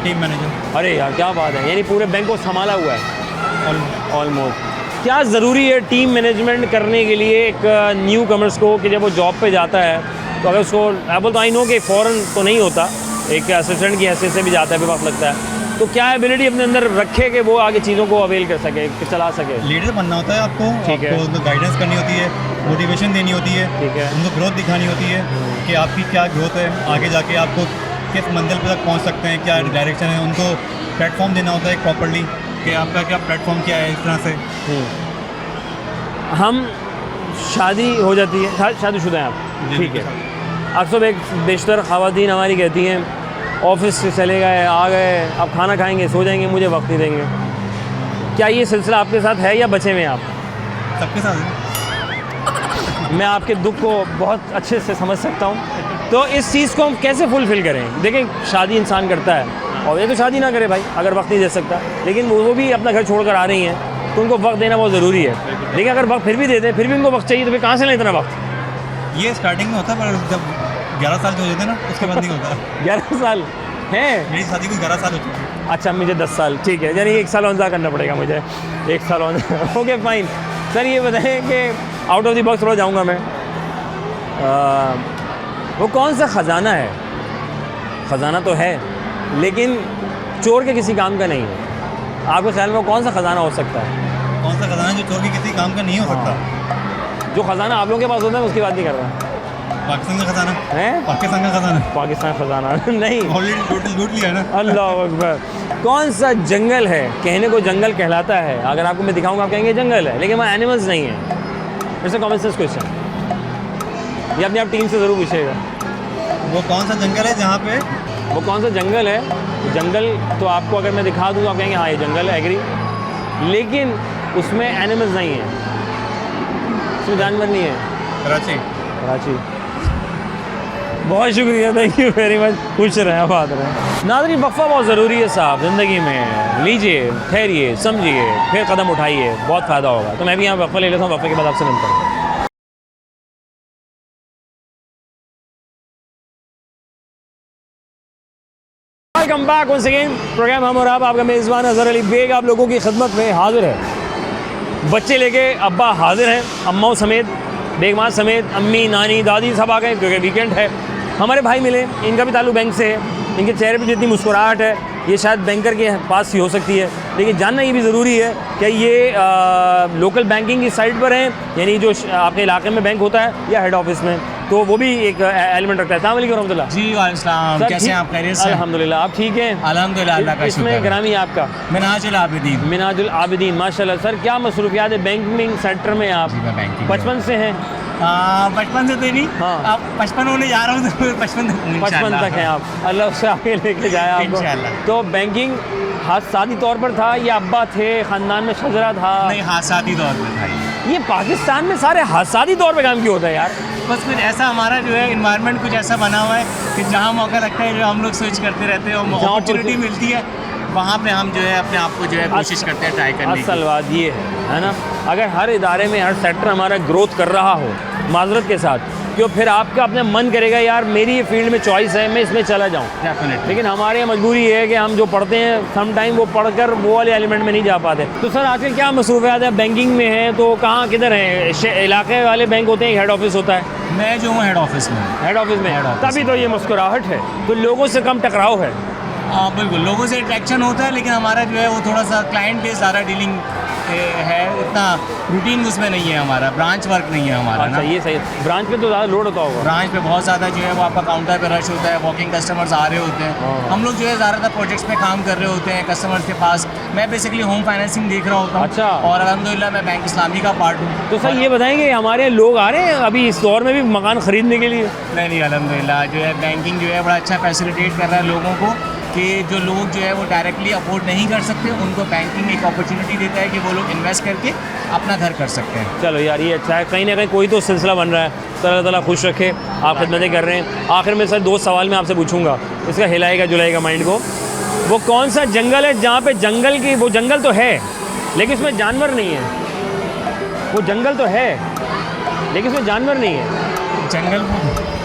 टीम मैनेजर। अरे यार क्या बात है, यानी पूरे बैंक को संभाला हुआ है ऑलमोस्ट। क्या ज़रूरी है टीम मैनेजमेंट करने के लिए एक न्यू कमर्स को कि जब वो जॉब पे जाता है तो अगर उसको एबल तो आई नो कि फ़ौरन तो नहीं होता, एक असिस्टेंट की हैसियत से भी जाता है, भी वक्त लगता है, तो क्या एबिलिटी अपने अंदर रखे कि वो आगे चीज़ों को अवेल कर सके, कि चला सके? लीडर बनना होता है आपको। ठीक है। आपको उनको गाइडेंस करनी होती है, मोटिवेशन देनी होती है। ठीक है। उनको ग्रोथ दिखानी होती है कि आपकी क्या ग्रोथ है, आगे जाके आपको किस मंजिल पे तक पहुंच सकते हैं, क्या डायरेक्शन है। उनको प्लेटफॉर्म देना होता है प्रॉपर्ली कि आपका क्या प्लेटफॉर्म क्या है। इस तरह से हम शादी हो जाती है, शादीशुदा हैं आप? जी, ठीक है। बिल्कुल। अक्सर एक बेशतर ख़वातीन हमारी कहती हैं ऑफिस से चले गए, आ गए, अब खाना खाएंगे, सो जाएंगे, मुझे वक्त नहीं देंगे। क्या ये सिलसिला आपके साथ है या बचे हुए हैं आप? सबके साथ है। मैं आपके दुख को बहुत अच्छे से समझ सकता हूँ। तो इस चीज़ को हम कैसे फुलफ़िल करें? देखें, शादी इंसान करता है और ये तो शादी ना करे भाई अगर वक्त नहीं दे सकता, लेकिन वो भी अपना घर छोड़ कर आ रही हैं तो उनको वक्त देना बहुत ज़रूरी है। लेकिन अगर वक्त फिर भी देते हैं, फिर भी उनको वक्त चाहिए, तो फिर कहाँ से लें इतना वक्त? ये स्टार्टिंग में होता है, पर जब 11 साल के हो जाते हैं ना उसके बाद नहीं होता। 11 साल हैं? मेरी शादी को 11 साल हो चुके हैं। अच्छा, मुझे 10 साल। ठीक है, यानी 1 साल ऑन करना पड़ेगा मुझे, 1 साल ऑन। Okay fine. सर ये बताएं कि आउट ऑफ द बॉक्स थोड़ा जाऊँगा मैं, वो कौन सा ख़जाना है? ख़जाना तो है लेकिन चोर के किसी काम का नहीं है। आपके ख्याल में वो कौन सा ख़जाना हो सकता है? कौन सा खजाना जो चोर के किसी काम का नहीं हो सकता? जो ख़जाना आप लोगों के पास होता है उसकी बात नहीं कर रहा पाकिस्तान का खजाना। है। पाकिस्तान का खजाना पाकिस्तान ख़जाना नहीं, ऑलरेडी टोटल लूट लिया है ना। अल्लाह अकबर। कौन सा जंगल है, कहने को जंगल कहलाता है, अगर आपको मैं दिखाऊंगा आप कहेंगे जंगल है, लेकिन वहाँ एनिमल्स नहीं है? It's a common sense question, ये अपनी आप टीम से ज़रूर पूछेगा। वो कौन सा जंगल है जहाँ पे वो कौन सा जंगल है? जंगल तो आपको अगर मैं दिखा दूँ तो आप कहेंगे हाँ ये जंगल है, एग्री, लेकिन उसमें एनिमल्स नहीं है, उसमें जानवर नहीं है। कराची। कराची। बहुत शुक्रिया, थैंक यू वेरी मच। खुश रहें, आबाद रहें। नाज़रीन, वक्फा बहुत ज़रूरी है साहब ज़िंदगी में। लीजिए, ठहरिए, समझिए, फिर कदम उठाइए, बहुत फ़ायदा होगा। तो मैं भी यहाँ वक्फा ले लेता हूँ, वक्फे के बाद आपसे मिलता हूँ। Welcome back once again. Program हम और आपका मेज़बान अज़हर अली बेग आप लोगों की खिदमत में हाजिर है। बच्चे लेके अब्बा हाजिर हैं, अम्माओं समेत, बेगमां समेत, अम्मी, नानी, दादी सब आ गए क्योंकि वीकेंड है। हमारे भाई मिले, इनका भी ताल्लुक बैंक से है। इनके चेहरे पे जितनी मुस्कुराहट है ये शायद बैंकर के पास ही हो सकती है, लेकिन जानना ये भी ज़रूरी है कि ये लोकल बैंकिंग की साइड पर हैं, यानी जो आपके इलाके में बैंक होता है, या हेड ऑफिस में, तो वो भी एक एलिमेंट रखता है। अस्सलाम वालेकुम रहमतुल्लाह। जी वालेकुम सलाम, कैसे हैं आप? खैरियत से? अल्हम्दुलिल्लाह, आप ठीक हैं? अल्हम्दुलिल्लाह, अल्लाह का शुक्र इसमें है। ग्रामी आपका मिनाजुल आबिदीन। मिनाजुल आबिदीन, माशाल्लाह। सर क्या मसरूफियात है बैंकिंग सेक्टर में? आप जी, मैं बैंकिंग बचपन से हैं? बचपन से तो नहीं, हाँ। अब 55 होने जा रहा हूँ तो 55 तक हैं आप। अल्लाह उससे आगे लेके जाए आपको। इंशाल्लाह। तो बैंकिंग हादसाती तौर पर था या अब्बा थे, ख़ानदान में शजरा था? नहीं, हादसाती दौर में था ये पाकिस्तान में सारे हादसाती तौर पे काम क्यों होता है यार? बस कुछ ऐसा हमारा जो है इन्वायरमेंट कुछ ऐसा बना हुआ है कि जहाँ मौका लगता है जो हम लोग स्विच करते रहते हैं और जहाँ अपॉर्चुनिटी मिलती है वहाँ पे हम जो है अपने आप को जो है कोशिश करते हैं ट्राई करने की। असल बात ये है ना, अगर हर इदारे में हर सेक्टर हमारा ग्रोथ कर रहा हो माजरत के साथ, क्यों फिर आपका अपने मन करेगा यार मेरी ये फील्ड में चॉइस है, मैं इसमें चला जाऊँ। डेफिनेटली। लेकिन हमारे यहाँ मजबूरी है कि हम जो पढ़ते हैं सम टाइम वो पढ़कर वो वाले एलिमेंट में नहीं जा पाते। तो सर आजकल क्या मसरूफियात है? बैंकिंग में है तो कहाँ किधर है? इलाके वाले बैंक होते हैं, हेड ऑफिस होता है? मैं जो हूँ हेड ऑफिस में। हेड ऑफिस में Head office तभी तो ये मुस्कुराहट है, तो लोगों से कम टकराव है। हाँ बिल्कुल, लोगों से इंटरेक्शन होता है, लेकिन हमारा जो है वो थोड़ा सा क्लाइंट बेस ज़्यादा डीलिंग है, इतना रूटीन उसमें नहीं है हमारा, ब्रांच वर्क नहीं है हमारा अच्छा, ना। ये सही है। ब्रांच पे तो ज़्यादा लोड होता होगा। ब्रांच पे बहुत ज़्यादा जो है वो आपका काउंटर पे रश होता है, वॉकिंग कस्टमर्स आ रहे होते हैं। हाँ। हम लोग जो है ज़्यादातर प्रोजेक्ट्स पे काम कर रहे होते हैं कस्टमर्स के पास। मैं बेसिकली होम फाइनेंसिंग देख रहा होता हूँ। अच्छा। और अल्हम्दुलिल्लाह मैं बैंक इस्लामी का पार्ट हूँ। तो सर ये बताएंगे हमारे लोग आ रहे हैं अभी इस दौर में भी मकान ख़रीदने के लिए? नहीं, अल्हम्दुलिल्लाह जो है बैंकिंग जो है बड़ा अच्छा फैसिलिटेट कर रहा है लोगों को, कि जो लोग जो है वो डायरेक्टली अफोर्ड नहीं कर सकते उनको बैंकिंग एक अपॉर्चुनिटी देता है कि वो लोग इन्वेस्ट करके अपना घर कर सकते हैं। चलो यार ये अच्छा है, कहीं ना कहीं कोई तो सिलसिला बन रहा है। तो अल्लाह ताला खुश रखे, आप खिदमतें कर रहे हैं। आखिर में सर दो सवाल मैं आपसे पूछूंगा, इसका हिलाएगा जुलाएगा माइंड को। वो कौन सा जंगल है जहाँ पे जंगल की, वो जंगल तो है लेकिन उसमें जानवर नहीं है? वो जंगल तो है लेकिन उसमें जानवर नहीं है।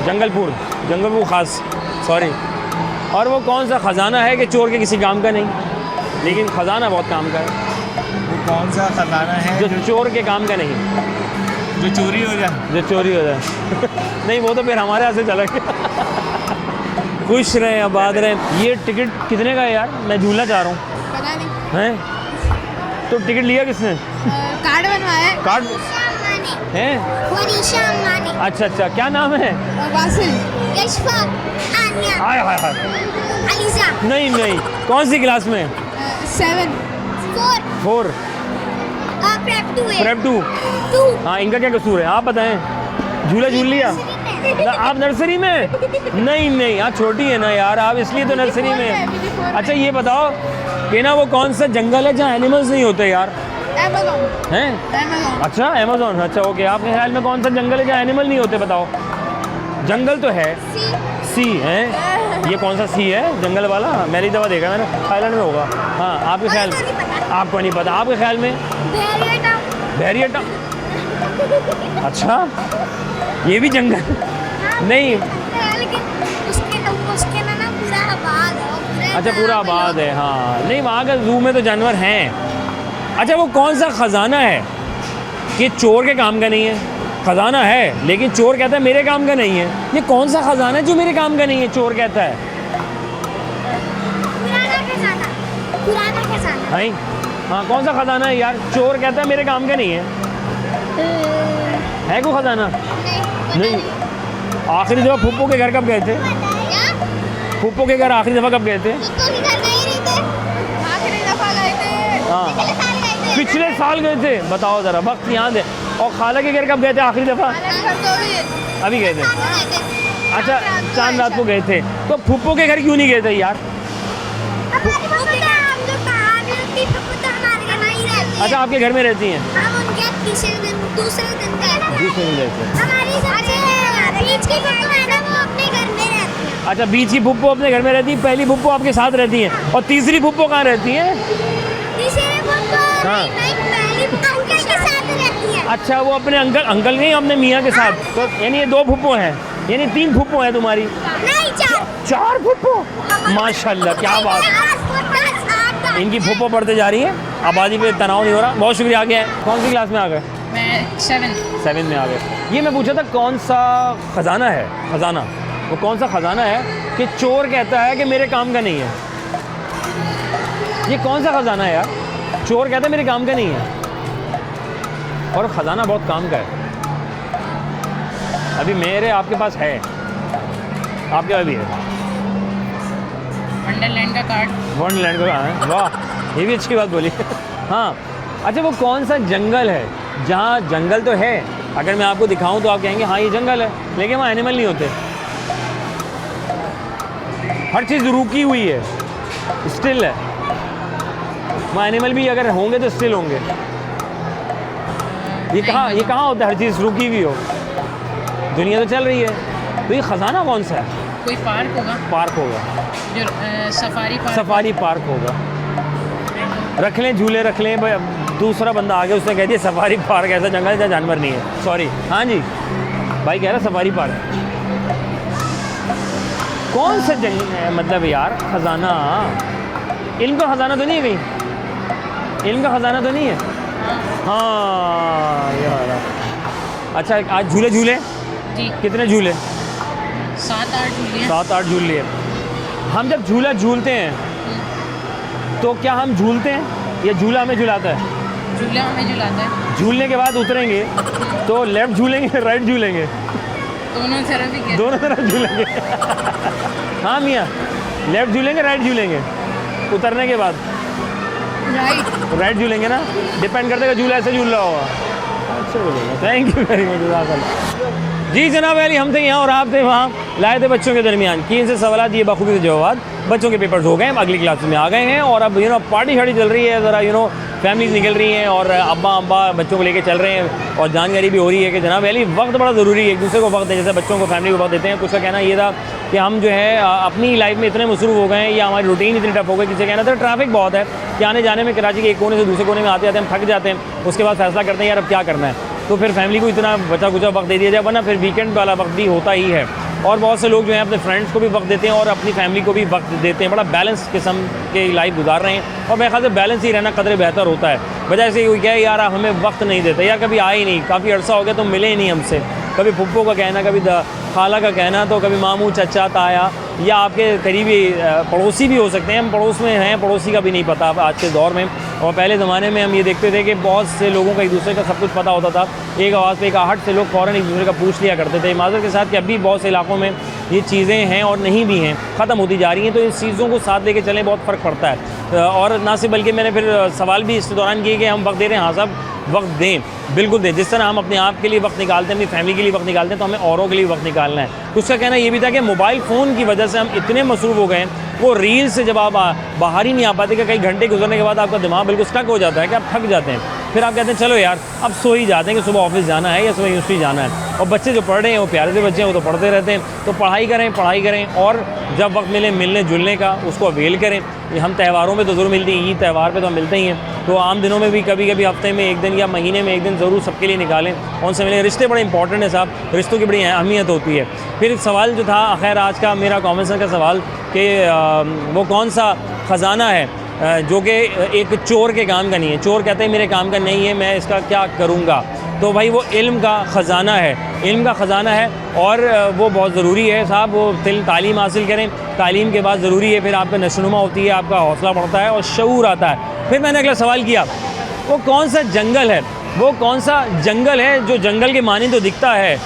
जंगलपुर ख़ास, सॉरी। और वो कौन सा ख़जाना है कि चोर के किसी काम का नहीं, लेकिन ख़जाना बहुत काम का है? वो कौन सा खजाना है जो चोर के काम का नहीं, जो चोरी हो जाए? जो चोरी हो जाए नहीं, वो तो फिर हमारे यहाँ से चला गया। खुश रहें, आबाद रहें। ये टिकट कितने का है यार? मैं झूलना चाह रहा हूँ। पता नहीं, हैं? तो टिकट लिया किसने? कार्ड बनवाया है। कार्ड है? अच्छा अच्छा, क्या नाम है? वासिल, हाय हाय हाय। नहीं नहीं, कौन सी क्लास में? 7, 4 प्रेप 2। हाँ, इनका क्या कसूर है आप बताएं? झूला झूल लिया ना? आप नर्सरी में? नहीं नहीं, आप छोटी है ना यार, आप इसलिए तो नर्सरी में। अच्छा ये बताओ कि ना वो कौन सा जंगल है जहाँ एनिमल्स नहीं होते यार? हैं? अच्छा अमेज़न, अच्छा ओके। आपके ख्याल में कौन सा जंगल है जहाँ एनिमल नहीं होते? बताओ। जंगल तो है, सी है। ये कौन सा सी है जंगल वाला? मैंने दफ़ा देखा, मैंने थाईलैंड में होगा। हाँ, आपके ख्याल में? आपको नहीं पता, आपके ख्याल में? बैरियटा। अच्छा, ये भी जंगल नहीं? अच्छा, पूरा आबाद है। हाँ नहीं, वहाँ का जू में तो जानवर हैं। अच्छा, वो कौन सा ख़जाना है कि चोर के काम का नहीं है? ख़जाना है लेकिन चोर कहता है मेरे काम का नहीं है। ये कौन सा ख़जाना है जो मेरे काम का नहीं है, चोर कहता है? नहीं, हाँ कौन सा ख़जाना है यार? चोर कहता है मेरे काम का नहीं है। है कोई ख़जाना? नहीं। आखिरी दफ़ा फूफो के घर कब गए थे? फूफो के घर आखिरी दफ़ा कब गए थे? हाँ, पिछले साल गए थे। बताओ ज़रा, वक्त याद है। और खाला के घर कब गए थे आखिरी दफ़ा? अभी गए थे। अच्छा, चांद रात को गए थे। तो फूफो के घर क्यों नहीं गए थे यार? अच्छा, आपके घर में रहती हैं? दूसरे दिन गए थे। बीच की फुप्पो है ना, वो अपने घर में रहती है। अच्छा, बीच की फुप्पो अपने घर में रहती है, पहली फुप्पो आपके साथ रहती है, और तीसरी फुप्पो कहाँ रहती है? तीसरी फुप्पो हाँ। पहली अंकल के साथ रहती है। अच्छा, वो अपने अंकल नहीं, अपने मियाँ के साथ। तो यानी ये 2 फुप्पो हैं, यानी 3 फुप्पो हैं तुम्हारी? नहीं, 4 फुप्पो, माशाल्लाह, क्या बात। इनकी फुप्पो बढ़ते जा रही है, आबादी पे तनाव नहीं हो रहा। बहुत शुक्रिया। आगे हैं, कौन सी क्लास में आ गए? मैं 7 में आ गए। ये मैं पूछा था कौन सा ख़जाना है, ख़जाना, वो कौन सा ख़जाना है कि चोर कहता है कि मेरे काम का नहीं है? ये कौन सा ख़जाना है यार? चोर कहता है मेरे काम का नहीं है, और ख़जाना बहुत काम का है। अभी मेरे आपके पास है, आपके पास भी है वंडरलैंड का कार्ड। वंडरलैंड का है, वाह, ये भी अच्छी बात बोली। हाँ, अच्छा, वो कौन सा जंगल है जहाँ, जंगल तो है, अगर मैं आपको दिखाऊं तो आप कहेंगे हाँ ये जंगल है, लेकिन वहाँ एनिमल नहीं होते, हर चीज़ रुकी हुई है, स्टिल है। वहाँ एनिमल भी अगर होंगे तो स्टिल होंगे। ये कहाँ होता है हर चीज़ रुकी हुई हो? दुनिया तो चल रही है। तो ये ख़जाना कौन सा है? कोई पार्क होगा, पार्क होगा, जो सफारी पार्क होगा। रख लें झूले, रख लें, दूसरा बंदा आ गया, उसने कह दिया सफारी पार्क ऐसा जंगल जहाँ जानवर नहीं है। सॉरी, हाँ जी, भाई कह रहा सफारी पार्क। कौन सा जंगल है मतलब यार? ख़जाना, इल्म का ख़जाना तो नहीं है कहीं? इल्म का ख़जाना तो नहीं है? हाँ यार। अच्छा, आज झूले जी, कितने झूले? 7-8 झूले। 7-8 झूल लिए। हम जब झूला झूलते हैं तो क्या हम झूलते हैं या झूला हमें झूलाता है? झूला हमें झूलाता है। झूलने के बाद उतरेंगे तो लेफ्ट झूलेंगे, राइट झूलेंगे? दोनों तरफ ही। दोनों तरफ झूलेंगे। हाँ मियाँ, लेफ्ट झूलेंगे, राइट झूलेंगे? उतरने के बाद राइट झूलेंगे ना? डिपेंड करता है कि झूला ऐसे झूल रहा होगा। अच्छा बोलेंगे, थैंक यू वेरी मच। जी जनाब अली, हम थे यहाँ और आप थे वहाँ, लाए थे बच्चों के दरमियान कि इनसे सवाल दिए, बखूबी से जवाब। बच्चों के पेपर्स हो गए, अगली क्लास में आ गए हैं, और अब पार्टी शार्टी चल रही है, ज़रा फैमिलीज निकल रही हैं, और अब्बा बच्चों को लेके चल रहे हैं, और जानकारी भी हो रही है कि जनाब अली वक्त बड़ा ज़रूरी है, एक दूसरे को वक्त दें, जैसे बच्चों को फैमिली को वक्त देते हैं। कुछ का कहना ये था कि हम जो है अपनी लाइफ में इतने मसरूफ़ हो गए हैं, या हमारी रूटीन इतनी टफ हो गई, किसी का कहना था ट्रैफिक बहुत है कि आने जाने में कराची के एक कोने से दूसरे कोने में आते आते हम थक जाते हैं, उसके बाद फैसला करते हैं यार अब क्या करना है, तो फिर फैमिली को इतना बचा कुचा वक्त दे दिया जाए, वरना फिर वीकेंड वाला वक्त भी होता ही है। और बहुत से लोग जो हैं अपने फ्रेंड्स को भी वक्त देते हैं और अपनी फैमिली को भी वक्त देते हैं, बड़ा बैलेंस किस्म के लाइफ गुजार रहे हैं, और मेरे ख्याल से बैलेंस ही रहना कदरे बेहतर होता है। वजह से ये क्या है यार, हमें वक्त नहीं देता, या कभी आए ही नहीं, काफ़ी अर्सा हो गया तो मिले ही नहीं हमसे, कभी फुप्पो का कहना, कभी खाला का कहना, तो कभी मामू चचा ताया, या आपके करीबी पड़ोसी भी हो सकते हैं, हम पड़ोस में हैं, पड़ोसी का भी नहीं पता आज के दौर में। और पहले ज़माने में हम ये देखते थे कि बहुत से लोगों का एक दूसरे का सब कुछ पता होता था, एक आवाज़ पे एक आहट से लोग फ़ौरन एक दूसरे का पूछ लिया करते थे। माज़रत के साथ कि अभी बहुत से इलाकों में ये चीज़ें हैं और नहीं भी हैं, ख़त्म होती जा रही हैं, तो इन चीज़ों को साथ लेके चलें, बहुत फ़र्क पड़ता है। और ना सिर्फ बल्कि मैंने फिर सवाल भी इस दौरान किए कि हम वक्त दे रहे हैं, हाँ साहब वक्त दें, बिल्कुल दें। जिस तरह हम अपने आप के लिए वक्त निकालते हैं, अपनी फैमिली के लिए वक्त निकालते हैं, तो हमें औरों के लिए वक्त निकालना है। उसका कहना ये भी था कि मोबाइल फ़ोन की वजह से हम इतने मसरूफ़ हो गए हैं, वो रील से जब आप बाहर ही नहीं आ पाते कि कई घंटे गुजरने के बाद आपका दिमाग बिल्कुल स्टक हो जाता है कि आप थक जाते हैं, फिर आप कहते हैं चलो यार अब सो ही जाते हैं कि सुबह ऑफिस जाना है या सुबह यूनिवर्सिटी जाना है। और बच्चे जो पढ़ रहे हैं वो प्यारे से बच्चे हैं, वो तो पढ़ते रहते हैं, तो पढ़ाई करें, और जब वक्त मिले मिलने जुलने का उसको अवेल करें। हम त्योहारों में तो ज़रूर मिलते हैं, ईद त्यौहार पे तो हम मिलते ही हैं, तो आम दिनों में भी कभी कभी हफ्ते में एक दिन या महीने में एक दिन ज़रूर सबके लिए निकालें, उनसे मिलें। रिश्ते बड़े इंपॉर्टेंट हैं साहब, रिश्तों की बड़ी अहमियत होती है। फिर सवाल जो था खैर आज का मेरा कॉमेंसन का सवाल कि वो कौन सा ख़जाना है जो कि एक चोर के काम का नहीं है। चोर कहते हैं मेरे काम का नहीं है, मैं इसका क्या करूँगा, तो भाई वो इल्म का ख़जाना है, इल्म का ख़जाना है, और वो बहुत ज़रूरी है साहब। वो तालीम हासिल करें, तालीम के बाद ज़रूरी है फिर आपका नशोनुमा होती है, आपका हौसला बढ़ता है और शऊर आता है। फिर मैंने अगला सवाल किया वो कौन सा जंगल है, वो कौन सा जंगल है जो जंगल के मानी तो दिखता है,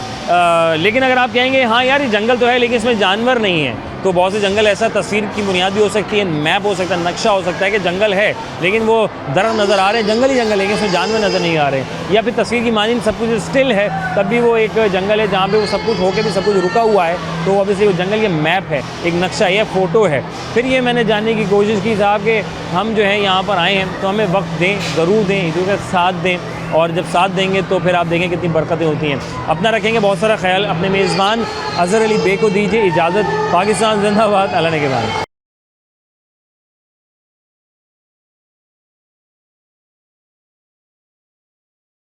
लेकिन अगर आप कहेंगे हाँ यार ये जंगल तो है लेकिन इसमें जानवर नहीं है, तो बहुत से जंगल ऐसा तस्वीर की बुनियाद भी हो सकती है, मैप हो सकता है, नक्शा हो सकता है कि जंगल है लेकिन वो दरख्त नज़र आ रहे हैं, जंगल ही जंगल, लेकिन उसमें जानवर नज़र नहीं आ रहे, या फिर तस्वीर की मानी सब कुछ स्टिल है तब भी वो एक जंगल है जहाँ पे वो सब कुछ होकर भी सब कुछ रुका हुआ है, तो ऑब्वियसली वो जंगल के मैप है, एक नक्शा है, फ़ोटो है। फिर ये मैंने जानने की कोशिश की साहब कि हम जो है यहाँ पर आए हैं तो हमें वक्त दें, ज़रूर दें, एक दूसरे का साथ दें, और जब साथ देंगे तो फिर आप देखें कितनी बरकतें होती हैं। अपना रखेंगे बहुत सारा ख्याल। अपने मेज़बान अज़हर अली बे को दीजिए इजाज़त। पाकिस्तान जिंदाबाद। अल्लाह ने के बाद।